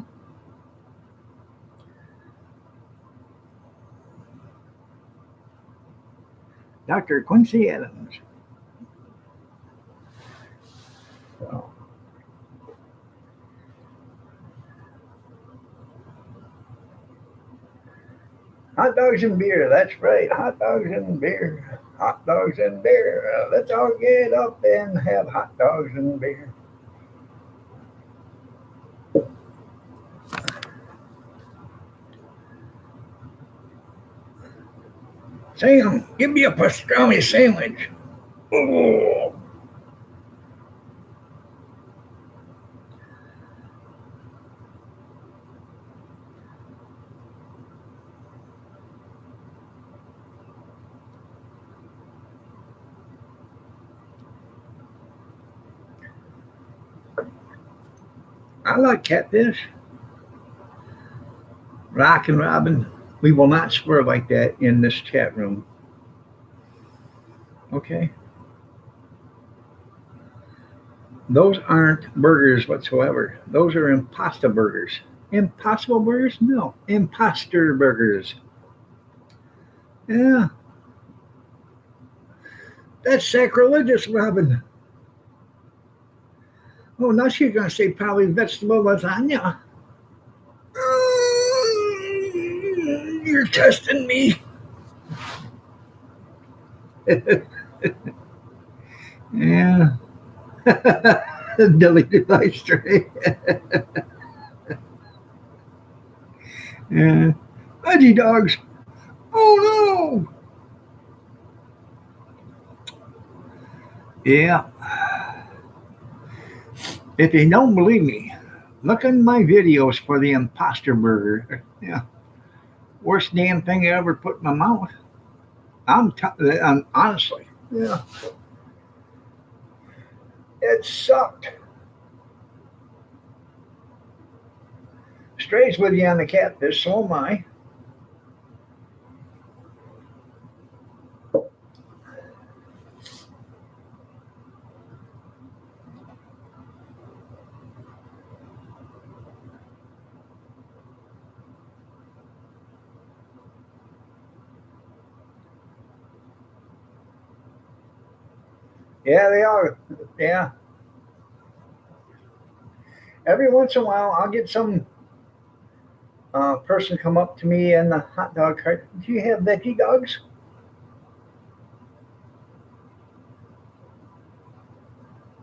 Dr. Quincy Adams. So, hot dogs and beer. That's right. Hot dogs and beer. Hot dogs and beer. Let's all get up and have hot dogs and beer. Sam, give me a pastrami sandwich. Oh. I like catfish. Rock and Robin, we will not swear like that in this chat room. Okay? Those aren't burgers whatsoever. Those are imposter burgers. Impossible burgers? No. Imposter burgers. Yeah. That's sacrilegious, Robin. Oh, now she's going to say probably vegetable lasagna. You're testing me. Yeah. Deleted by stray. Yeah. Veggie dogs. Oh no. Yeah. If you don't believe me, look in my videos for the imposter burger. Yeah. Worst damn thing I ever put in my mouth. I'm honestly. Yeah. It sucked. Stray's with you on the catfish, so am I. Yeah, they are. Yeah. Every once in a while, I'll get some person come up to me in the hot dog cart. Do you have veggie dogs?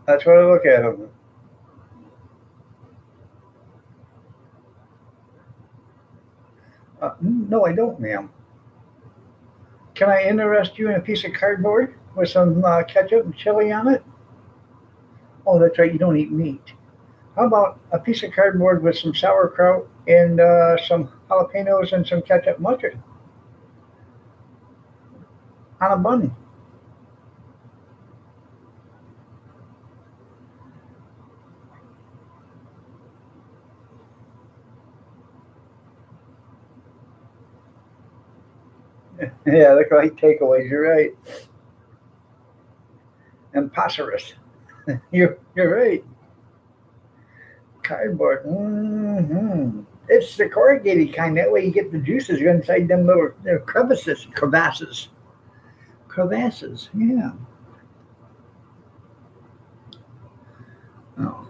That's what I look at them. No, I don't, ma'am. Can I interest you in a piece of cardboard with some ketchup and chili on it? Oh, that's right. You don't eat meat. How about a piece of cardboard with some sauerkraut and some jalapenos and some ketchup mustard on a bun? Yeah, look like takeaways. You're right. Imposterous. You're right. Cardboard. It's the corrugated kind. That way you get the juices inside them little crevasses. Yeah. Oh.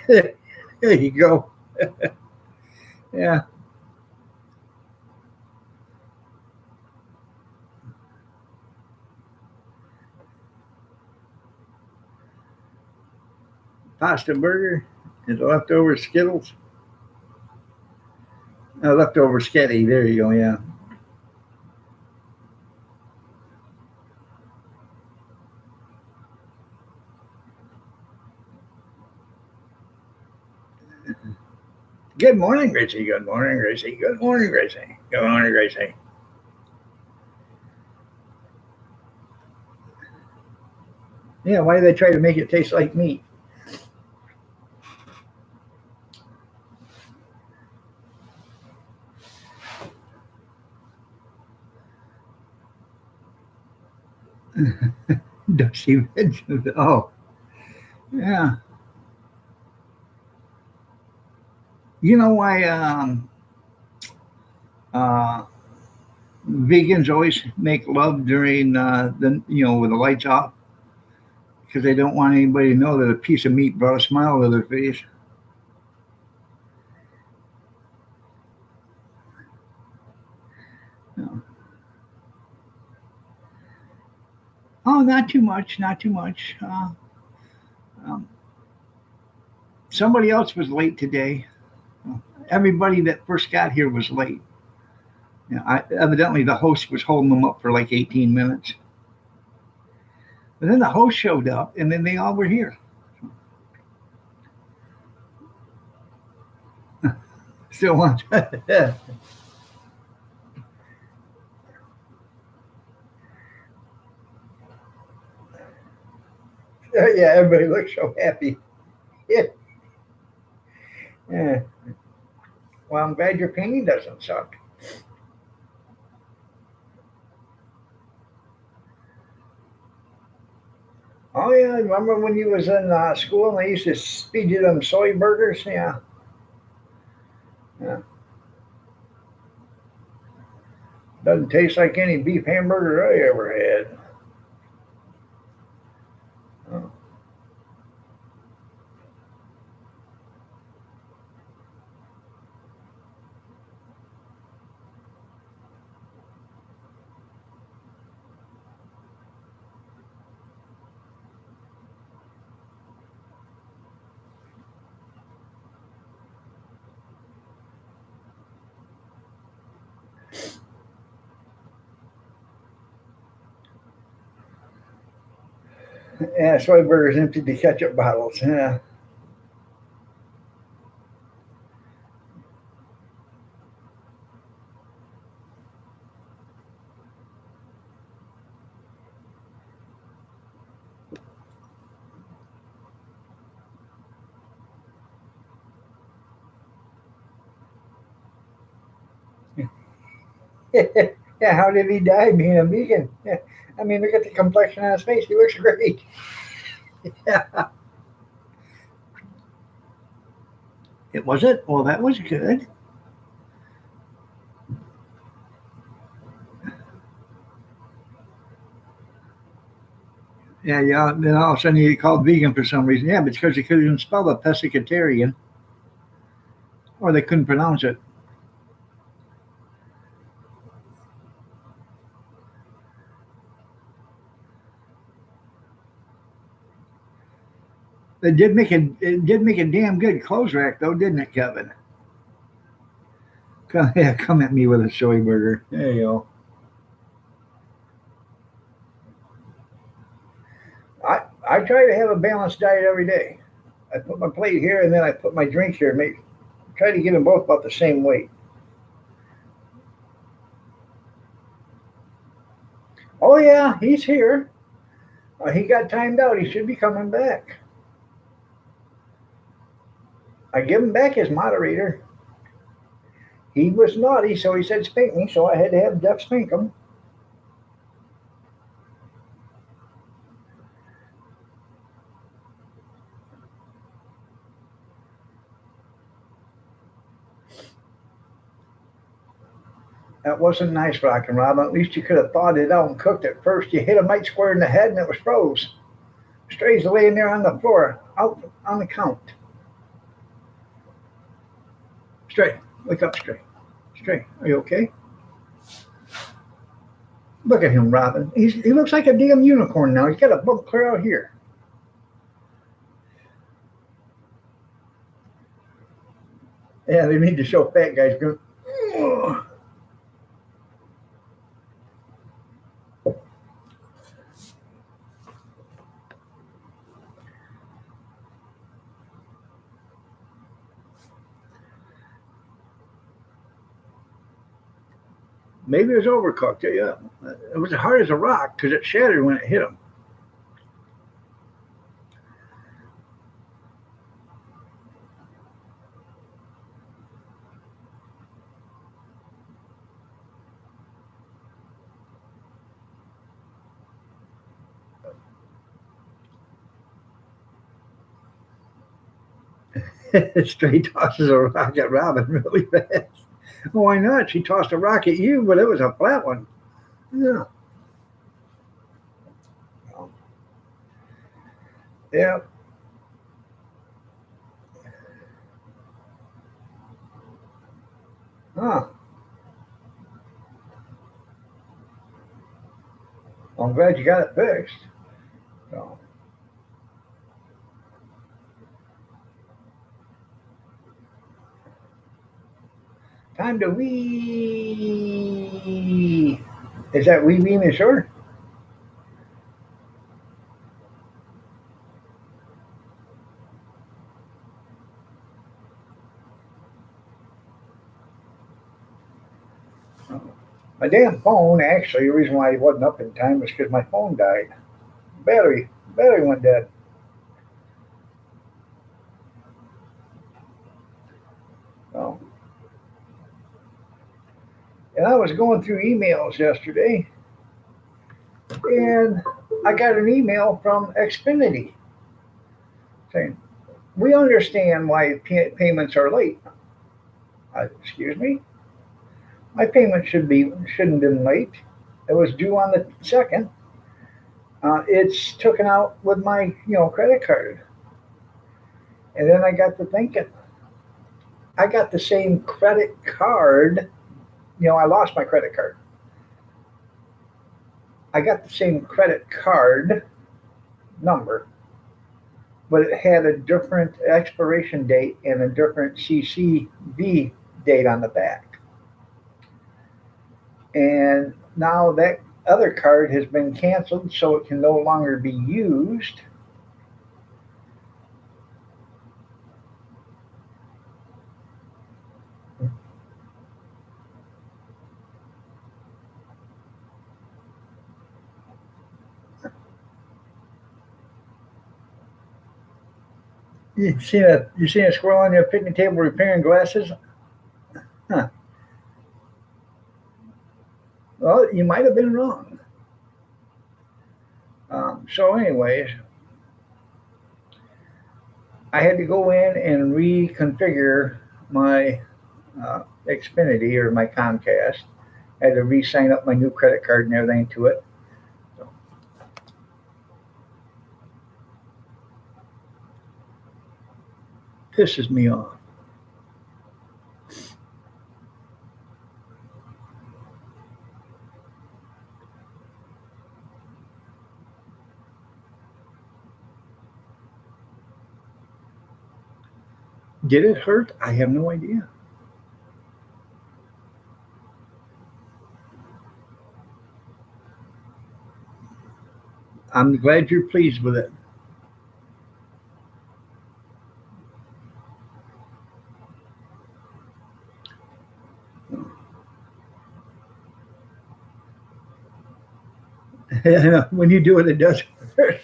There you go. Yeah. Pasta burger is leftover Skittles. Leftover Sketty. There you go. Yeah. Good morning, Gracie. Good morning, Gracie. Good morning, Gracie. Good morning, Gracie. Yeah, why do they try to make it taste like meat? Dusty vegetables. Oh, yeah. You know why uh, vegans always make love during with the lights off? Because they don't want anybody to know that a piece of meat brought a smile to their face. No. Oh, not too much, not too much. Um, Somebody else was late today. Everybody that first got here was late. Evidently, the host was holding them up for like 18 minutes. But then the host showed up, and then they all were here. Still want. Yeah, everybody looks so happy. Yeah. Yeah. Well, I'm glad your painting doesn't suck. Oh yeah, remember when you was in school and they used to feed you them soy burgers? Yeah, yeah. Doesn't taste like any beef hamburger I ever had. Oh. Yeah, soy burgers emptied the ketchup bottles. Yeah. Yeah, how did he die being a vegan? Yeah. I mean, look at the complexion on his face. He looks great. Yeah. It was it? Well, that was good. Yeah, yeah. Then all of a sudden he called vegan for some reason. Yeah, but it's because he couldn't spell the pescatarian or they couldn't pronounce it. It did make a damn good clothes rack though, didn't it, Kevin? Come, yeah, come at me with a soy burger. There you go. I try to have a balanced diet every day. I put my plate here and then I put my drink here. Make try to get them both about the same weight. Oh yeah, he's here. He got timed out. He should be coming back. I give him back his moderator. He was naughty, so he said spank me. So I had to have Jeff spank him. That wasn't nice, Rockin' Robin. At least you could have thawed it out and cooked it first. You hit him right square in the head and it was froze. Stray's laying there on the floor, out on the count. Stray, wake up, Stray. Stray, are you okay? Look at him, Robin. He looks like a damn unicorn now. He's got a bump clear out here. Yeah, they need to show fat guys going. "Ugh." Maybe it was overcooked. Yeah, it was hard as a rock because it shattered when it hit him. Straight tosses a rock at Robin really fast. Why not? She tossed a rock at you, but it was a flat one. Yeah. Yeah. Huh. Well, I'm glad you got it fixed. So, time to wee. Is that wee wee in the shore? My damn phone, actually, the reason why it wasn't up in time was because my phone died. Battery went dead. So, and I was going through emails yesterday, and I got an email from Xfinity saying, "We understand why payments are late." Excuse me, my payment shouldn't have been late. It was due on the second. It's taken out with my credit card, and then I got to thinking, I got the same credit card. I lost my credit card. I got the same credit card number, but it had a different expiration date and a different CCV date on the back. And now that other card has been canceled, so it can no longer be used. You seen a squirrel on your picnic table repairing glasses? Huh. Well, you might have been wrong. So, anyways, I had to go in and reconfigure my Xfinity or my Comcast. I had to re-sign up my new credit card and everything to it. So, pisses me off. Did it hurt? I have no idea. I'm glad you're pleased with it. When you do it, it does hurt.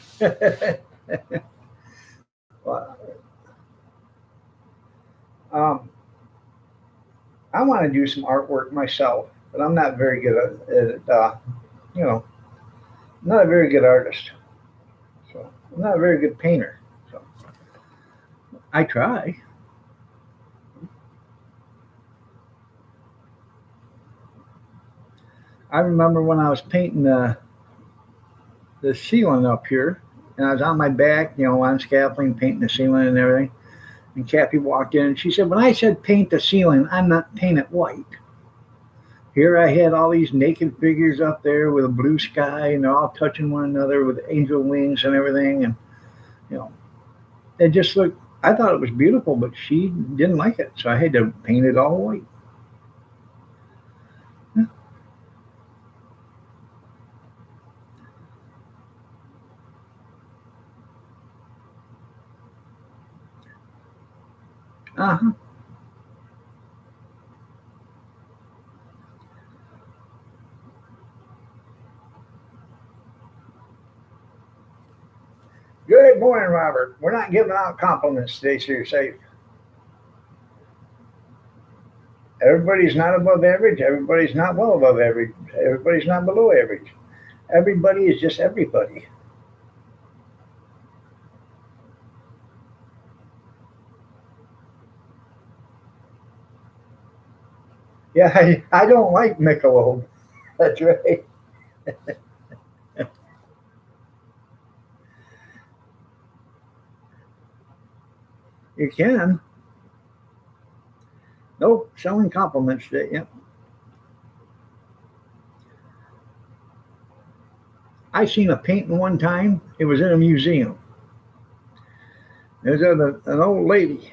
Well, um, I want to do some artwork myself, but I'm not very good at it. You know, I'm not a very good artist, so I'm not a very good painter. So I try. I remember when I was painting the ceiling up here, and I was on my back, on scaffolding, painting the ceiling and everything. And Kathy walked in and she said, "When I said paint the ceiling, I'm not paint it white." Here I had all these naked figures up there with a blue sky, and they're all touching one another with angel wings and everything. And, you know, it just looked, I thought it was beautiful, but she didn't like it. So I had to paint it all white. Uh-huh. Good morning, Robert. We're not giving out compliments today, so you're safe. Everybody's not above average. Everybody's not well above average. Everybody's not below average. Everybody is just everybody. Yeah, I don't like Michelob. That's right. You can. Nope, selling compliments. Yeah. I seen a painting one time. It was in a museum. There's an old lady,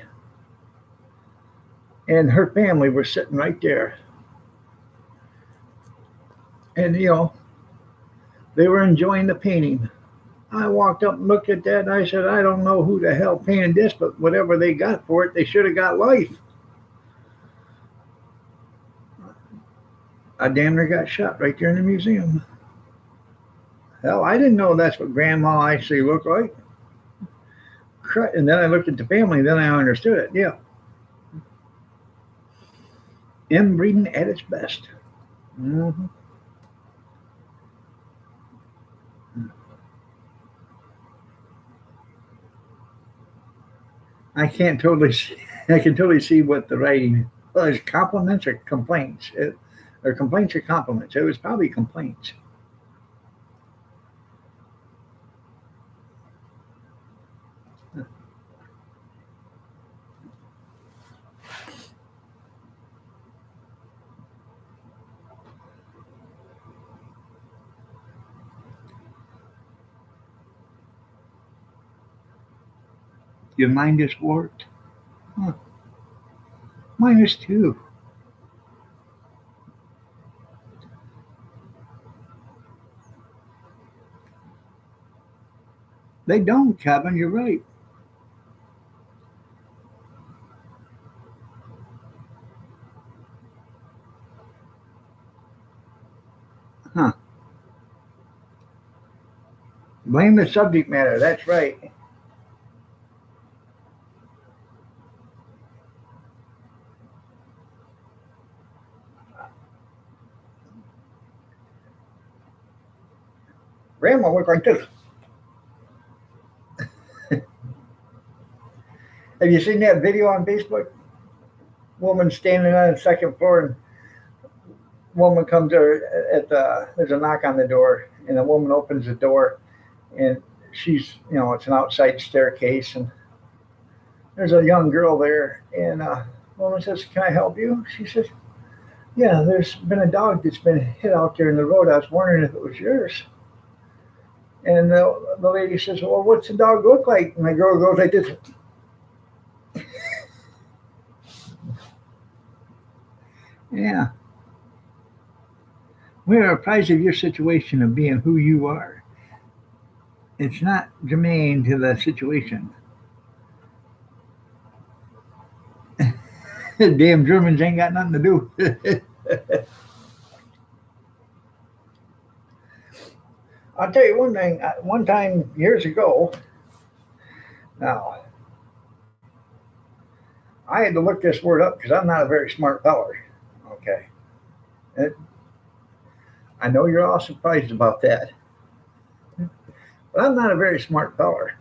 and her family were sitting right there. And, they were enjoying the painting. I walked up and looked at that, and I said, I don't know who the hell painted this, but whatever they got for it, they should have got life. I damn near got shot right there in the museum. Hell, I didn't know that's what Grandma actually looked like. And then I looked at the family, then I understood it. Yeah, inbreeding at its best. Mm-hmm. I can't totally see, I can totally see what the writing was. Compliments or complaints? Or complaints or compliments? It was probably complaints. Your mind is warped. Huh. Mine is too. They don't, Kevin. You're right. Huh. Blame the subject matter. That's right. Grandma looked like this. Have you seen that video on Facebook? Woman standing on the second floor, and woman comes there at the. There's a knock on the door, and the woman opens the door, and she's, it's an outside staircase, and there's a young girl there, and woman says, "Can I help you?" She says, "Yeah, there's been a dog that's been hit out there in the road. I was wondering if it was yours." And the lady says, "Well, what's the dog look like?" And the girl goes like this. Yeah, we're apprised of your situation of being who you are. It's not germane to the situation. Damn Germans ain't got nothing to do. I'll tell you one thing. One time years ago, now I had to look this word up because I'm not a very smart feller. Okay, It- I know you're all surprised about that, but I'm not a very smart feller.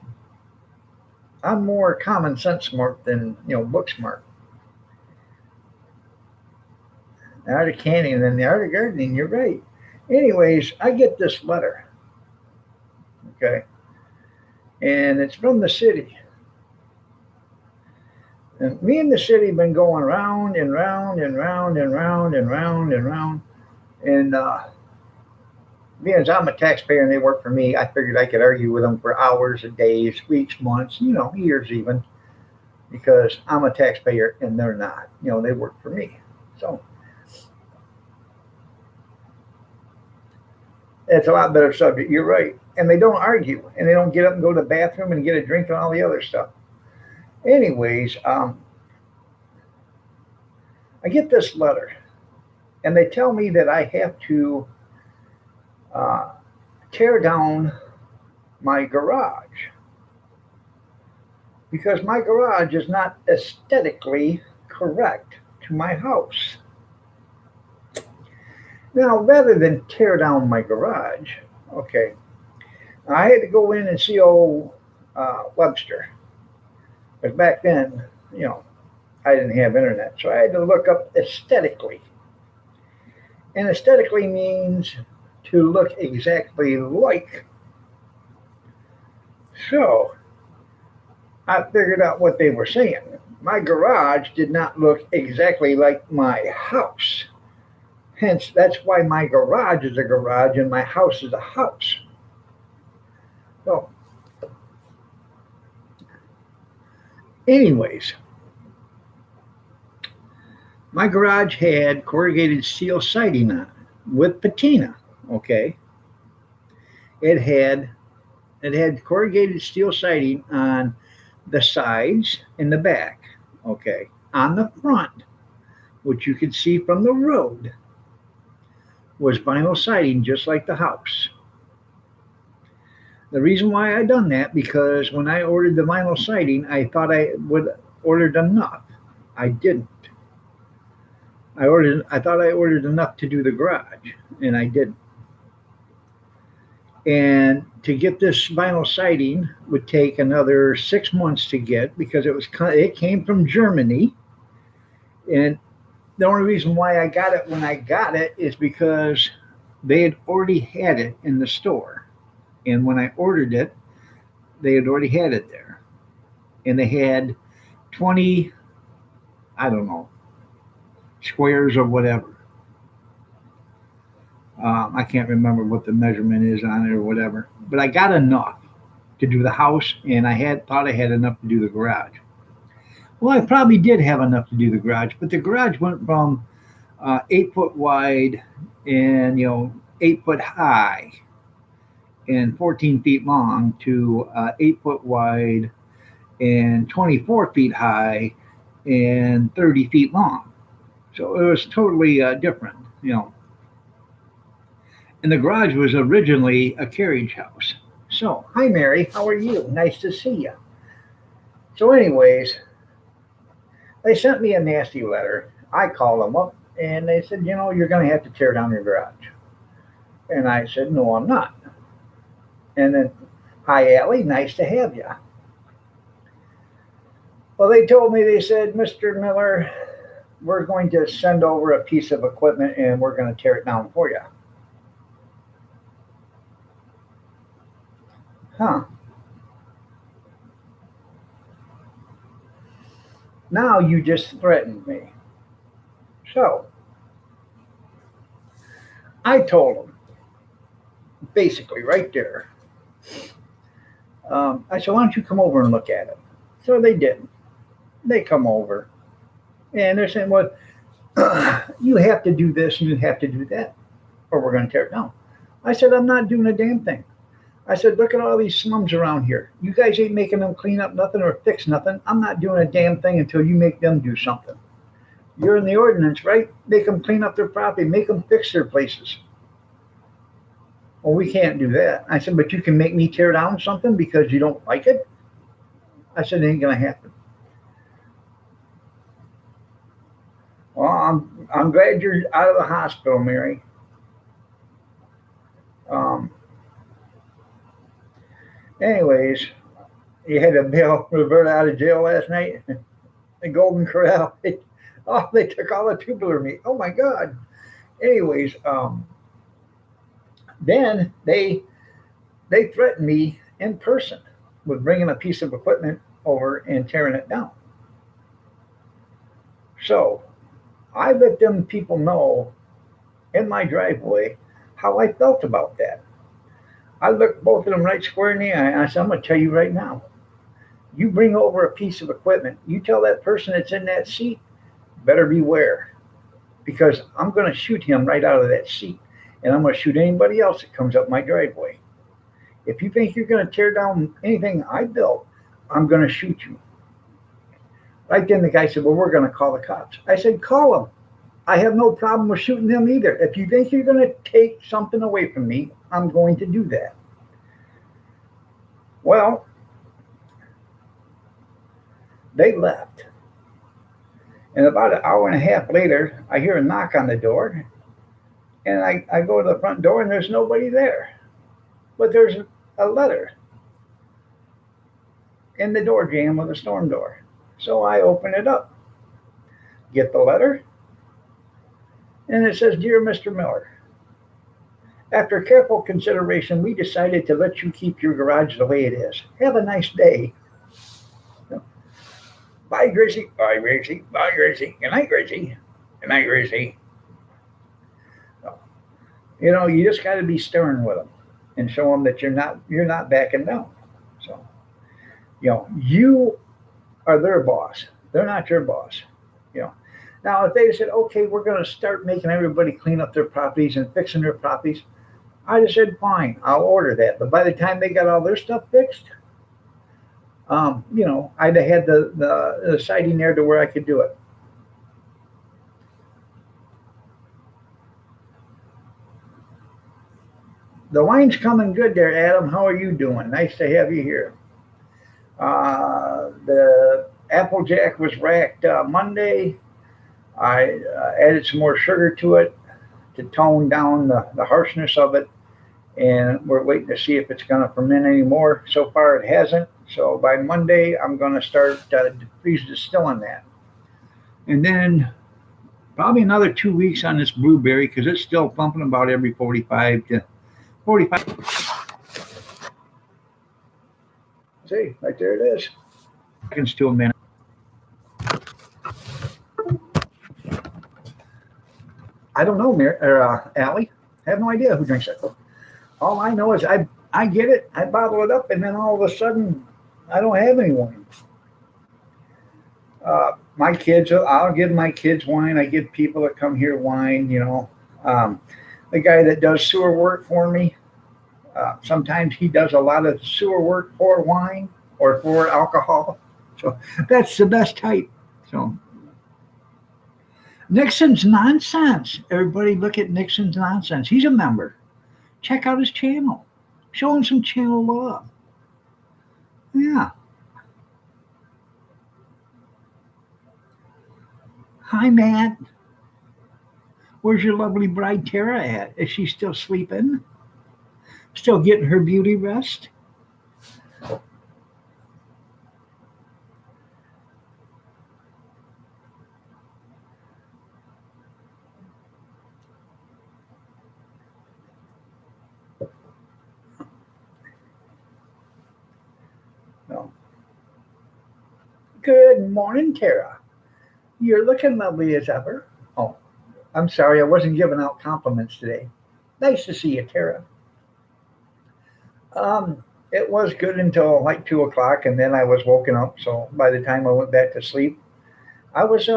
I'm more common sense smart than book smart. The art of canning and the art of gardening. You're right. Anyways, I get this letter. Okay, and it's from the city. And me and the city have been going round and round and round and round and round and round. And being as I'm a taxpayer and they work for me, I figured I could argue with them for hours and days, weeks, months, years even, because I'm a taxpayer and they're not. They work for me. So it's a lot better subject. You're right. And they don't argue and they don't get up and go to the bathroom and get a drink and all the other stuff. Anyways, I get this letter and they tell me that I have to uh, tear down my garage because my garage is not aesthetically correct to my house. Now, rather than tear down my garage, okay, I had to go in and see old Webster. Because back then, I didn't have internet, so I had to look up aesthetically. And aesthetically means to look exactly like. So I figured out what they were saying. My garage did not look exactly like my house. Hence, that's why my garage is a garage and my house is a house. So, anyways, my garage had corrugated steel siding on it with patina. Okay, it had corrugated steel siding on the sides and the back. Okay, on the front, which you could see from the road, was vinyl siding just like the house. The reason why I done that because when I ordered the vinyl siding, I thought I would ordered enough. I didn't. I thought I ordered enough to do the garage, and I didn't. And to get this vinyl siding would take another 6 months to get because it came from Germany, and the only reason why I got it when I got it is because they had already had it in the store, and when I ordered it, they had already had it there, and they had 20, I don't know, squares or whatever. I can't remember what the measurement is on it or whatever, but I got enough to do the house, and I had thought I had enough to do the garage. Well, I probably did have enough to do the garage, but the garage went from 8 foot wide and 8 foot high and 14 feet long to 8 foot wide and 24 feet high and 30 feet long. So it was totally different. And the garage was originally a carriage house. So, hi Mary, how are you? Nice to see you. So, anyways, they sent me a nasty letter. I called them up and they said, you're going to have to tear down your garage. And I said, no, I'm not. And then, hi Allie, nice to have you. Well, they said, Mr. Miller, we're going to send over a piece of equipment and we're going to tear it down for you. Huh. Now you just threatened me. So I told them, basically, right there. I said, why don't you come over and look at it? So they did. They come over and they're saying, well, you have to do this and you have to do that, or we're going to tear it down. I said, I'm not doing a damn thing. I said, look at all these slums around here. You guys ain't making them clean up nothing or fix nothing. I'm not doing a damn thing until you make them do something. You're in the ordinance, right? Make them clean up their property, make them fix their places. Well, we can't do that. I said, but you can make me tear down something because you don't like it? I said, it ain't going to happen. Well, I'm glad you're out of the hospital, Mary. Um, anyways, you had a bail Roberta out of jail last night. The Golden Corral. They took all the tubular meat. Oh my God. Anyways, then they threatened me in person with bringing a piece of equipment over and tearing it down. So I let them people know in my driveway how I felt about that. I looked both of them right square in the eye and I said, I'm going to tell you right now, you bring over a piece of equipment, you tell that person that's in that seat, better beware, because I'm going to shoot him right out of that seat, and I'm going to shoot anybody else that comes up my driveway. If you think you're going to tear down anything I built, I'm going to shoot you. Right then the guy said, well, we're going to call the cops. I said, call them. I have no problem with shooting them either. If you think you're going to take something away from me, I'm going to do that. Well, they left. And about an hour and a half later, I hear a knock on the door. And I go to the front door and there's nobody there. But there's a letter in the door jamb of the storm door. So I open it up, get the letter, And it says, Dear Mr. Miller, after careful consideration, we decided to let you keep your garage the way it is. Have a nice day. Bye, Gracie. Bye, Gracie. Bye, Gracie. Good night, Gracie. Good night, Gracie. So, you just got to be stern with them and show them that you're not backing down. So, you are their boss. They're not your boss. You know. Now, if they said, okay, we're going to start making everybody clean up their properties and fixing their properties, I just said, fine, I'll order that. But by the time they got all their stuff fixed, I'd have had the siding there to where I could do it. The wine's coming good there, Adam. How are you doing? Nice to have you here. The Applejack was racked Monday. I added some more sugar to it to tone down the harshness of it. And we're waiting to see if it's going to ferment anymore. So far, it hasn't. So by Monday, I'm going to start freeze distilling that. And then probably another 2 weeks on this blueberry because it's still pumping about every 45 to 45 See, right there it is. Seconds to a minute. I don't know, Allie. I have no idea who drinks it. All I know is I get it, I bottle it up, and then all of a sudden, I don't have any wine. My kids, I'll give my kids wine. I give people that come here wine. The guy that does sewer work for me, sometimes he does a lot of sewer work for wine or for alcohol. So that's the best type. So Nixon's Nonsense. Everybody look at Nixon's Nonsense. He's a member. Check out his channel. Show him some channel love. Yeah. Hi, Matt. Where's your lovely bride Tara at? Is she still sleeping? Still getting her beauty rest? No. Good morning, Tara. You're looking lovely as ever. Oh, I'm sorry, I wasn't giving out compliments today. Nice to see you, Tara. It was good until like 2 o'clock, and then I was woken up. So by the time I went back to sleep, I was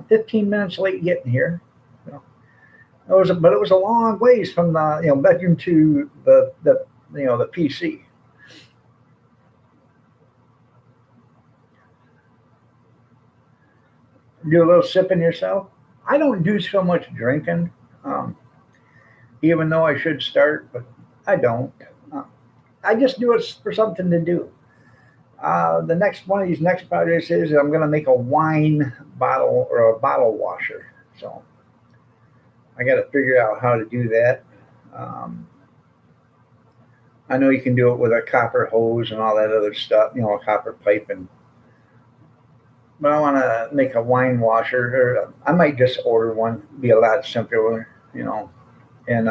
15 minutes late getting here. But it was a long ways from the bedroom to the PC. Do a little sipping yourself. I don't do so much drinking, um, even though I should start, but I don't. Uh, I just do it for something to do. The next one of these next projects is I'm going to make a wine bottle or a bottle washer. So I got to figure out how to do that. Um, I know you can do it with a copper hose and all that other stuff, a copper pipe, but I want to make a wine washer. Or I might just order one. Be a lot simpler, and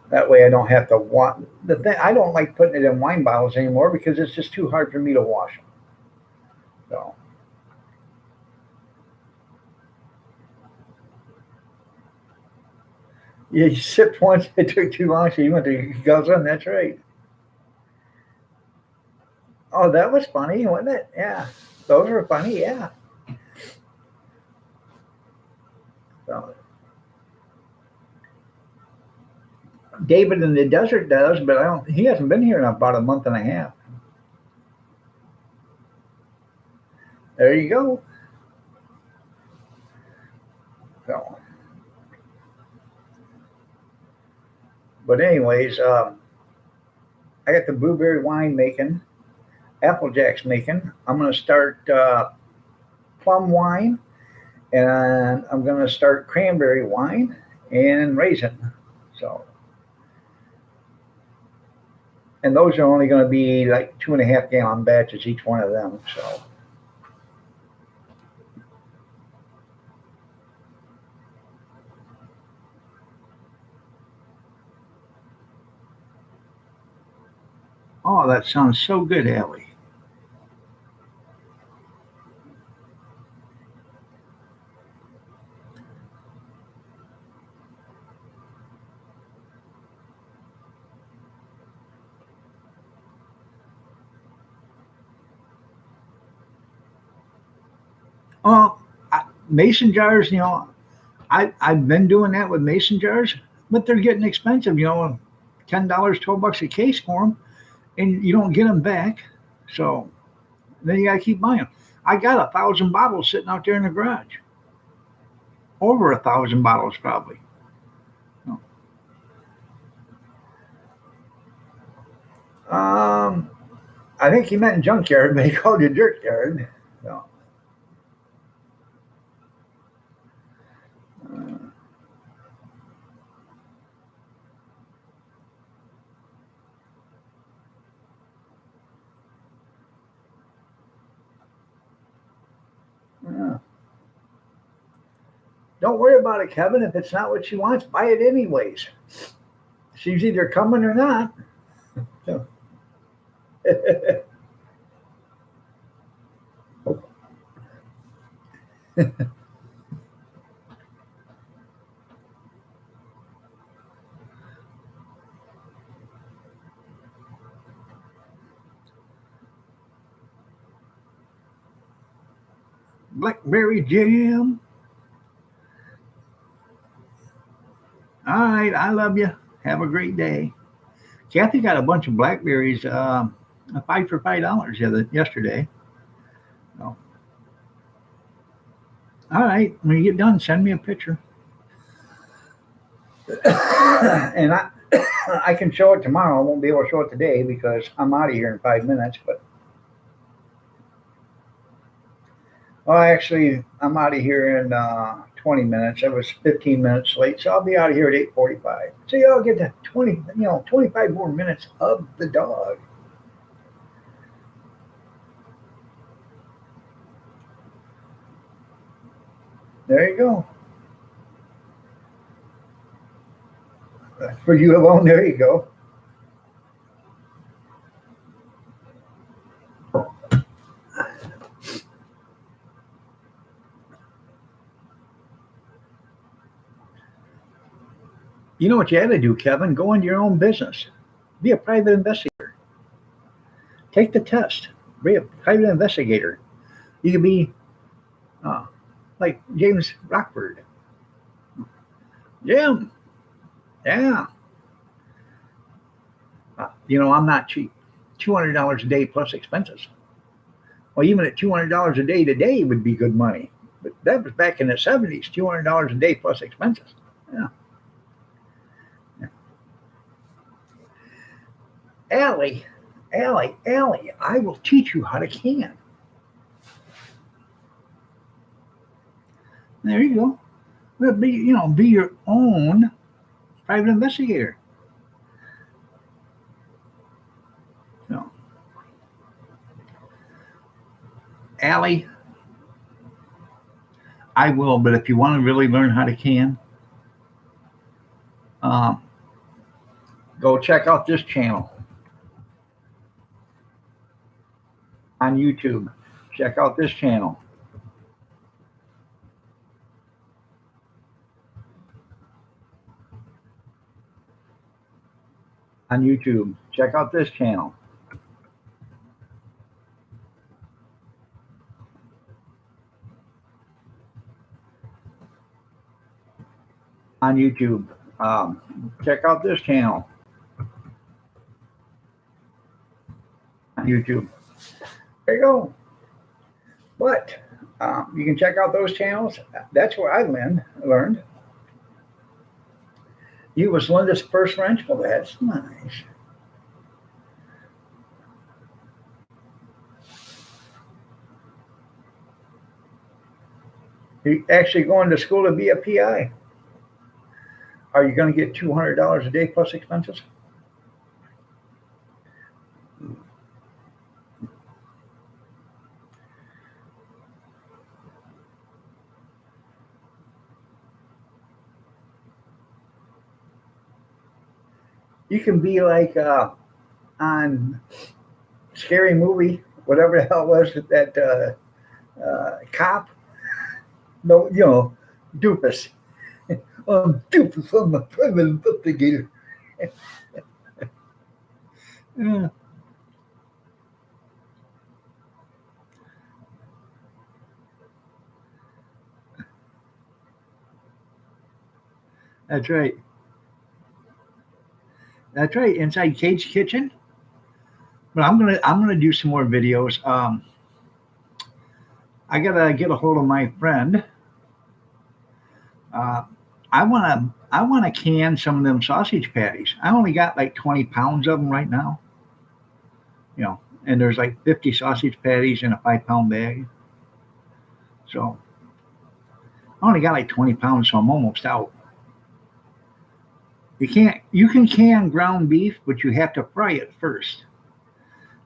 that way I don't have to want the thing. I don't like putting it in wine bottles anymore because it's just too hard for me to wash them. So yeah, you sipped once. It took too long, so you went to guzzling. That's right. Oh, that was funny, wasn't it? Yeah, those were funny. Yeah. So David in the desert does, but I don't. He hasn't been here in about a month and a half. There you go. So, but anyways, I got the blueberry wine making, Applejack's making. I'm gonna start plum wine, and I'm gonna start cranberry wine and raisin. So, and those are only going to be like 2.5 gallon batches each one of them. So Oh, that sounds so good, Allie. Oh, mason jars, I've been doing that with mason jars, but they're getting expensive. $10, $12 a case for them, and you don't get them back. So then you got to keep buying them. I got 1,000 bottles sitting out there in the garage. Over 1,000 bottles, probably. Um, I think he meant junkyard, but he called it junkyard. So, uh, yeah. Don't worry about it, Kevin. If it's not what she wants, buy it anyways. She's either coming or not. So. Blackberry jam. All right, I love you. Have a great day. Kathy got a bunch of blackberries, 5 for $5 yesterday. So, all right, when you get done, send me a picture, and I can show it tomorrow. I won't be able to show it today because I'm out of here in 5 minutes. But well, actually, I'm out of here in 20 minutes. I was 15 minutes late, so I'll be out of here at 8:45. So y'all get the 25 more minutes of the dog. There you go. For you alone, there you go. You know what you had to do, Kevin? Go into your own business. Be a private investigator. Take the test. Be a private investigator. You could be uh, like James Rockford. Jim, yeah. I'm not cheap. $200 a day plus expenses. Well, even at $200 a day today would be good money. But that was back in the '70s. $200 a day plus expenses. Yeah. Yeah. Allie, Allie, I will teach you how to can. There you go. Well, be your own private investigator. So, Allie, I will. But if you want to really learn how to can, um, go check out this channel on YouTube. Check out this channel on YouTube. Check out this channel on YouTube. Check out this channel on YouTube. There you go. But you can check out those channels. That's where I learned. You was Linda's first wrench. Well, that's nice. You actually going to school to be a PI? Are you going to get $200 a day plus expenses? You can be like on Scary Movie, whatever the hell it was, that cop, no, doofus. Doofus on the private investigator. Yeah, that's right. That's right. Inside Cage Kitchen. But I'm gonna do some more videos. I gotta get a hold of my friend. Uh, I wanna can some of them sausage patties. I only got like 20 pounds of them right now. And there's like 50 sausage patties in a 5 pound bag. So I only got like 20 pounds, so I'm almost out. You can can ground beef, but you have to fry it first.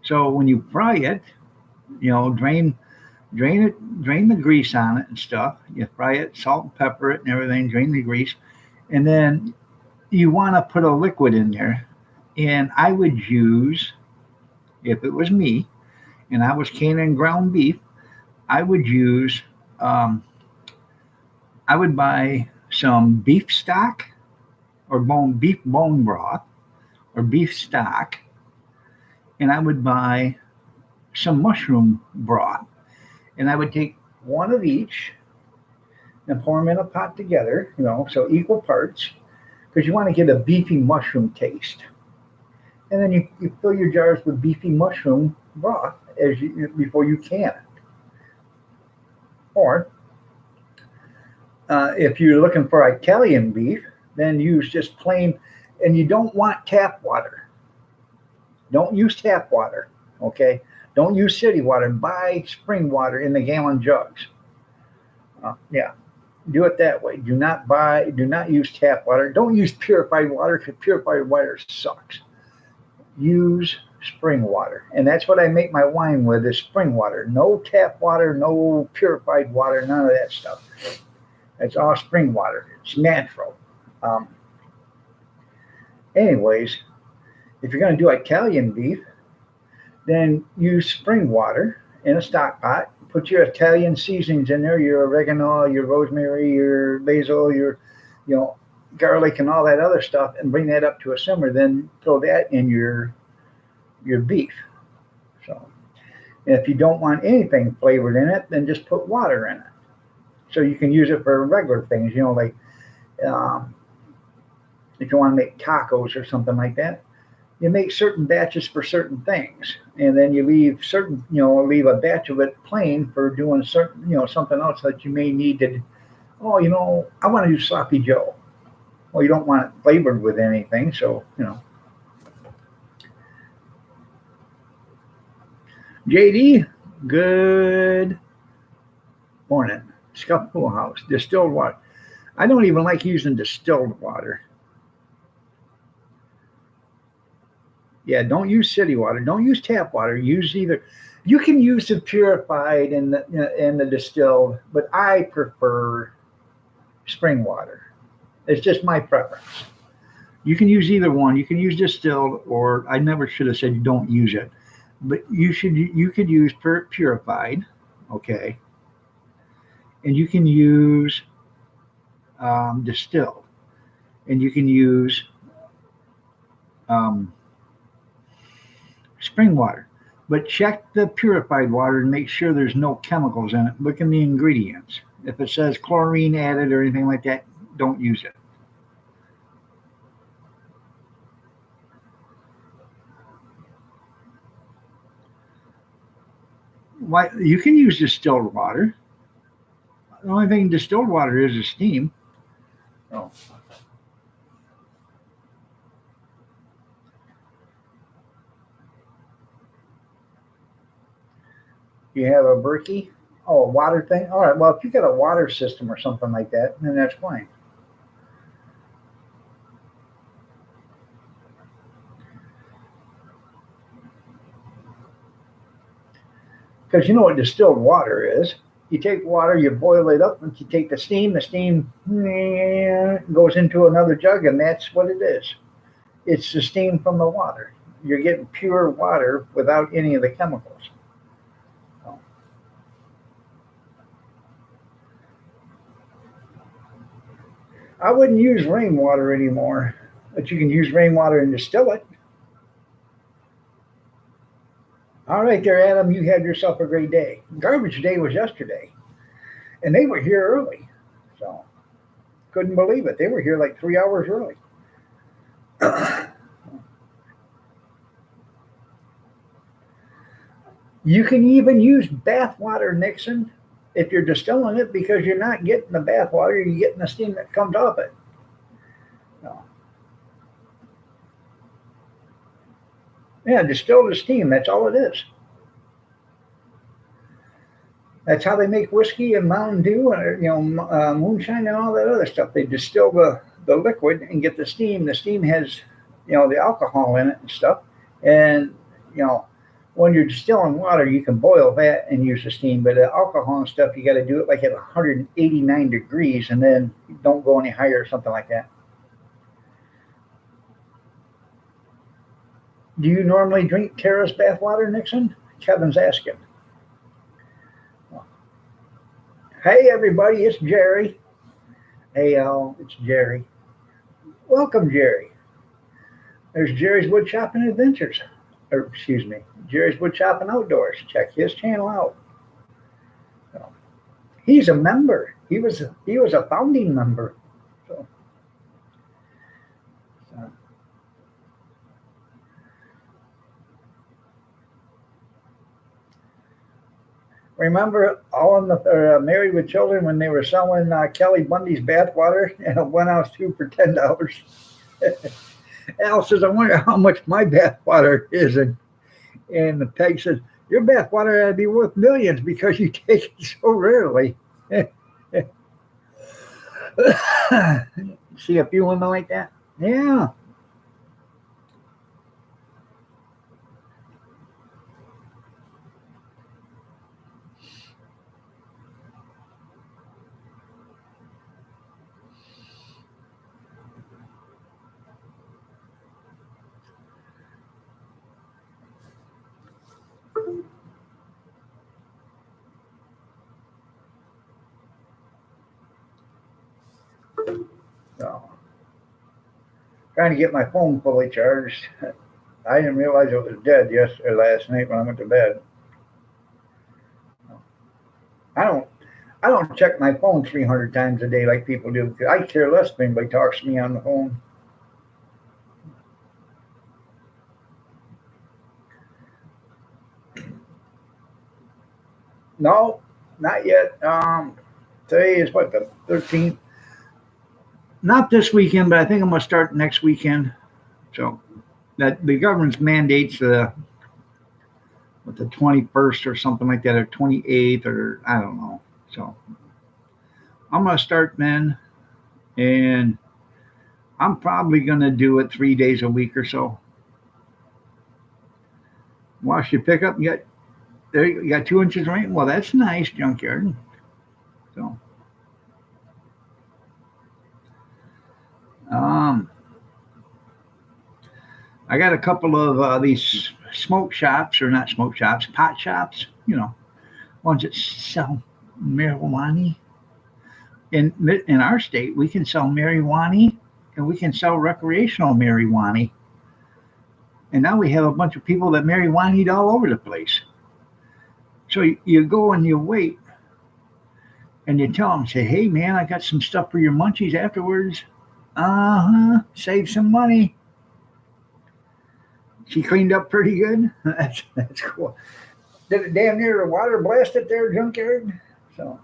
So when you fry it, drain the grease on it and stuff. You fry it, salt and pepper it and everything, drain the grease. And then you want to put a liquid in there. And I would use, if it was me and I was canning ground beef, I would use, um, I would buy some beef stock or beef bone broth or beef stock, and I would buy some mushroom broth, and I would take one of each and pour them in a pot together, so equal parts, because you want to get a beefy mushroom taste. And then you fill your jars with beefy mushroom broth before you can it. Or if you're looking for Italian beef, then use just plain, and you don't want tap water. Don't use tap water, okay? Don't use city water. Buy spring water in the gallon jugs. Yeah, do it that way. Do not use tap water. Don't use purified water because purified water sucks. Use spring water, and that's what I make my wine with is spring water. No tap water, no purified water, none of that stuff. It's all spring water. It's natural. Um, Anyways, if you're going to do Italian beef, then use spring water in a stock pot. Put your Italian seasonings in there, your oregano, your rosemary, your basil, your you know garlic, and all that other stuff, and bring that up to a simmer. Then throw that in your beef. So, and if you don't want anything flavored in it, then just put water in it. So you can use it for regular things, like um, if you want to make tacos or something like that. You make certain batches for certain things, and then you leave a batch of it plain for doing certain, something else that you may need to. Oh, I want to do sloppy Joe. Well, you don't want it flavored with anything, so JD, good morning. Scuff Pool House, distilled water. I don't even like using distilled water. Yeah, don't use city water. Don't use tap water. Use either. You can use the purified and the distilled, but I prefer spring water. It's just my preference. You can use either one. You can use distilled, or I never should have said you don't use it, but you could use purified, okay, and you can use distilled, and you can use um, spring water. But check the purified water and make sure there's no chemicals in it. Look in the ingredients. If it says chlorine added or anything like that, don't use it. Why you can use distilled water. The only thing distilled water is steam. Oh. You have a Berkey? Oh, a water thing? All right. Well, if you got a water system or something like that, then that's fine. Because you know what distilled water is. You take water, you boil it up, and you take the steam goes into another jug, and that's what it is. It's the steam from the water. you're getting pure water without any of the chemicals. So, I wouldn't use rainwater anymore, but you can use rainwater and distill it. All right, there, Adam, you had yourself a great day. Garbage day was yesterday, and they were here early. So, couldn't believe it. They were here like 3 hours early. You can even use bath water, Nixon, if you're distilling it, because you're not getting the bath water, you're getting the steam that comes off it. So, yeah, distilled steam, that's all it is. That's how they make whiskey and Mountain Dew and moonshine and all that other stuff. They distill the liquid and get the steam. The steam has the alcohol in it and stuff. And you know when you're distilling water, you can boil that and use the steam. But the alcohol and stuff, you got to do it like at 189 degrees, and then don't go any higher or something like that. Do you normally drink terrace bath water, Nixon? Kevin's asking. Hey, everybody, it's Jerry. Hey, Al, it's Jerry. Welcome, Jerry. There's Jerry's Woodchopping Adventures. Or, excuse me, Jerry's Woodchopping Outdoors. Check his channel out. So, he's a member. He was a founding member. So, remember all in the Married with Children when they were selling Kelly Bundy's bathwater and a 1 ounce tube for $10? Al says, I wonder how much my bathwater is. And Peg says, your bathwater ought to be worth millions because you take it so rarely. See a few women like that? Yeah. So, trying to get my phone fully charged. I didn't realize it was dead last night when I went to bed. I don't check my phone 300 times a day like people do, because I care less if anybody talks to me on the phone. No, not yet. Today is what, the 13th? Not this weekend, but I think I'm going to start next weekend. So that the government's mandates the 21st or something like that, or 28th, or I don't know. So I'm going to start then, and I'm probably going to do it 3 days a week or so. Wash your pickup. You got 2 inches of rain. Well, that's nice, junkyard. So, I got a couple of these smoke shops, or not smoke shops, pot shops. Ones that sell marijuana. In our state, we can sell marijuana, and we can sell recreational marijuana. And now we have a bunch of people that marijuana all over the place. So you go and you wait, and you tell them, say, hey, man, I got some stuff for your munchies afterwards. Save some money. She cleaned up pretty good. That's cool. Did it damn near a water blast at their junkyard? So,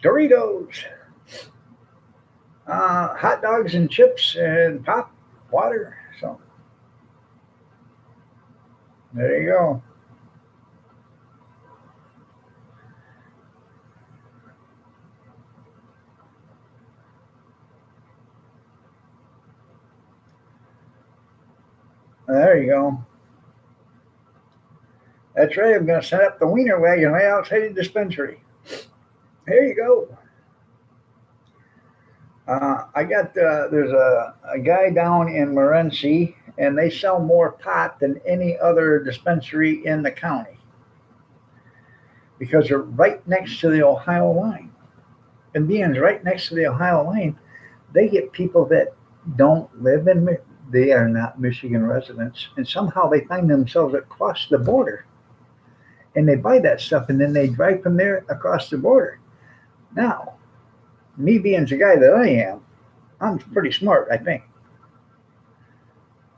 Doritos, hot dogs and chips and pop water. So, there you go. There you go. That's right. I'm going to set up the wiener wagon right outside the dispensary. There you go. I got there's a guy down in Morenci, and they sell more pot than any other dispensary in the county because they're right next to the Ohio line. And being right next to the Ohio line, they get people that don't live in, they are not Michigan residents, and somehow they find themselves across the border, and they buy that stuff, and then they drive from there across the border. Now, me being the guy that I am, I'm pretty smart, I think.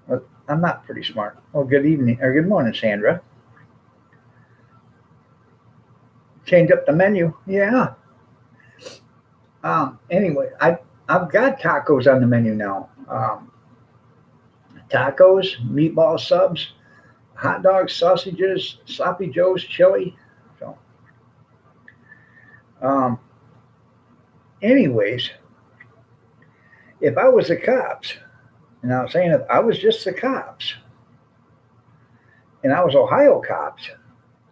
But I'm not pretty smart. Oh, good evening or good morning, Sandra. Change up the menu. Yeah. Anyway, I've got tacos on the menu now. Tacos, meatball subs, hot dogs, sausages, sloppy joes, chili. So, um, anyways, if I was the cops, and I'm saying if I was just the cops, and I was Ohio cops,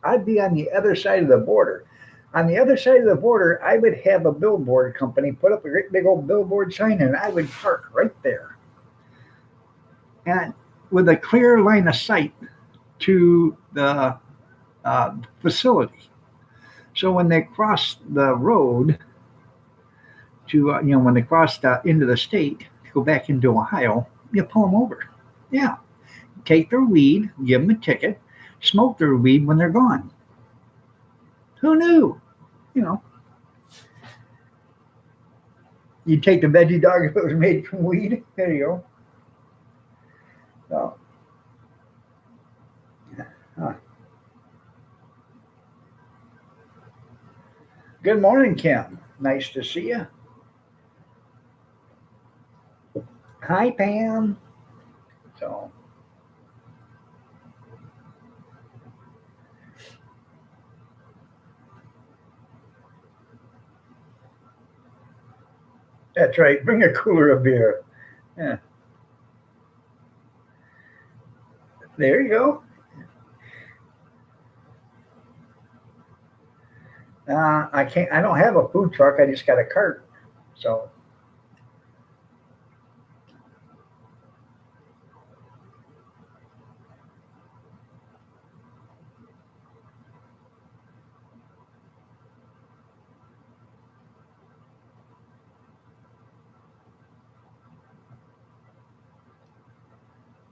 I'd be on the other side of the border. On the other side of the border, I would have a billboard company put up a great big old billboard sign, and I would park right there, and with a clear line of sight to the facility. So when they cross the road to, when they cross into the state to go back into Ohio, you pull them over. Yeah, take their weed, give them a ticket, smoke their weed when they're gone. Who knew? You know, you take the veggie dog if it was made from weed. There you go. So, huh. Good morning, Kim. Nice to see you. Hi, Pam. So, that's right. Bring a cooler of beer. Yeah, there you go. I can't. I don't have a food truck. I just got a cart. So,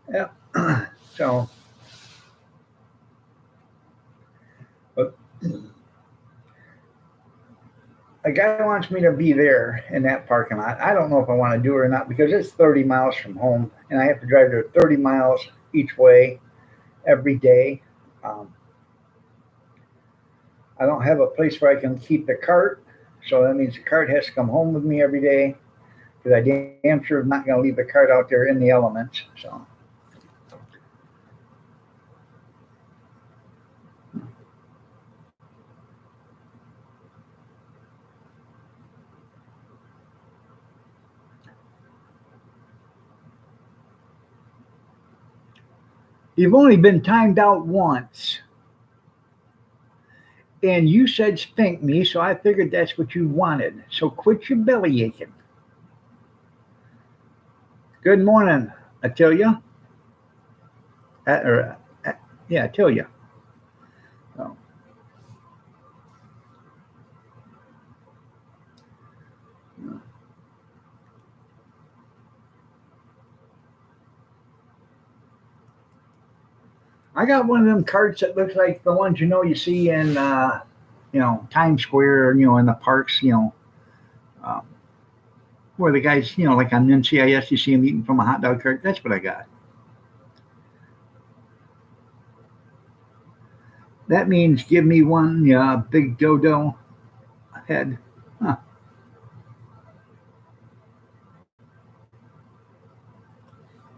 yeah. So, but a guy wants me to be there in that parking lot. I don't know if I want to do it or not because it's 30 miles from home, and I have to drive there 30 miles each way every day. Um, I don't have a place where I can keep the cart, so that means the cart has to come home with me every day because I damn sure am not going to leave the cart out there in the elements. So, you've only been timed out once, and you said spank me, so I figured that's what you wanted. So quit your belly aching. Good morning, Atilia. Or, yeah, Atilia. So, I got one of them carts that looks like the ones you see in Times Square, in the parks, um, where the guys, like on NCIS, you see them eating from a hot dog cart. That's what I got. That means give me one big dodo head. Huh.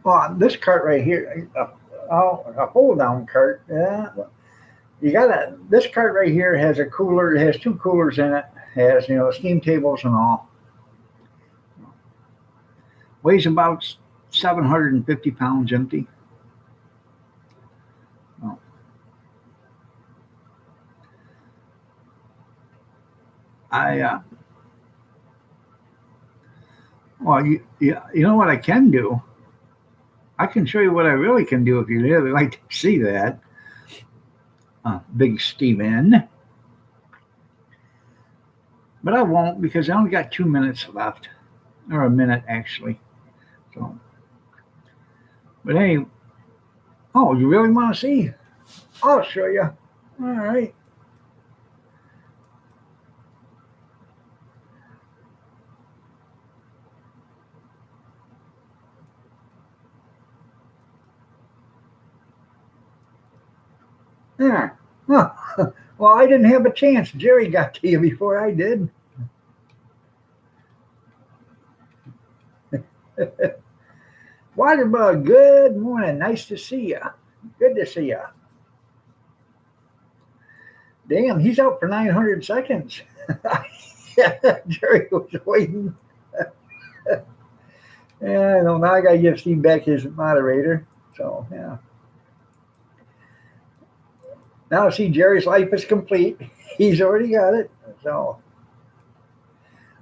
Well, this cart right here, a hold down cart. Yeah, this cart right here has a cooler. It has two coolers in it. Has steam tables and all. Weighs about 750 pounds empty. Oh, I Well, you know what I can do? I can show you what I really can do if you really like to see that. Big Steven. But I won't because I only got 2 minutes left, or a minute actually. So, but hey, oh, you really want to see? I'll show you. All right. There. Huh. Well, I didn't have a chance. Jerry got to you before I did. Waterbug, good morning. Nice to see you. Good to see you. Damn, he's out for 900 seconds. Jerry was waiting. Yeah, no, now I got to give Steve back his moderator. So, yeah. Now, see, Jerry's life is complete. He's already got it. So,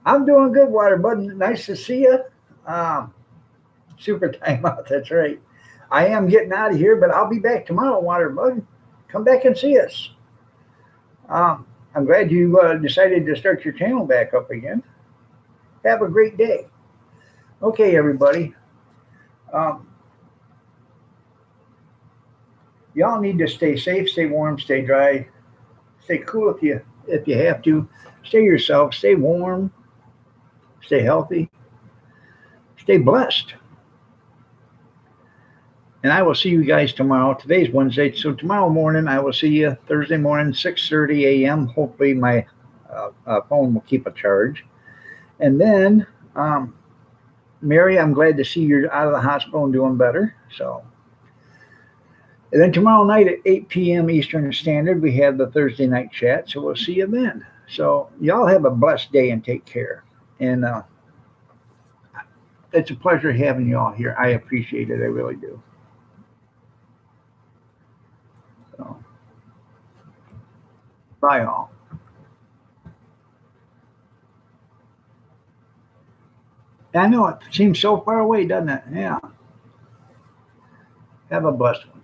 I'm doing good, Waterbug. Nice to see you. Super timeout. That's right. I am getting out of here, but I'll be back tomorrow, Waterbug. Come back and see us. I'm glad you decided to start your channel back up again. Have a great day. Okay, everybody. Y'all need to stay safe, stay warm, stay dry, stay cool if you have to. Stay yourself, stay warm, stay healthy, stay blessed. And I will see you guys tomorrow. Today's Wednesday, so tomorrow morning I will see you. Thursday morning, 6:30 a.m. Hopefully my phone will keep a charge. And then, Mary, I'm glad to see you're out of the hospital and doing better. So, and then tomorrow night at 8 p.m. Eastern Standard, we have the Thursday night chat. So we'll see you then. So y'all have a blessed day and take care. And it's a pleasure having you all here. I appreciate it. I really do. So, bye all. I know it seems so far away, doesn't it? Yeah. Have a blessed one.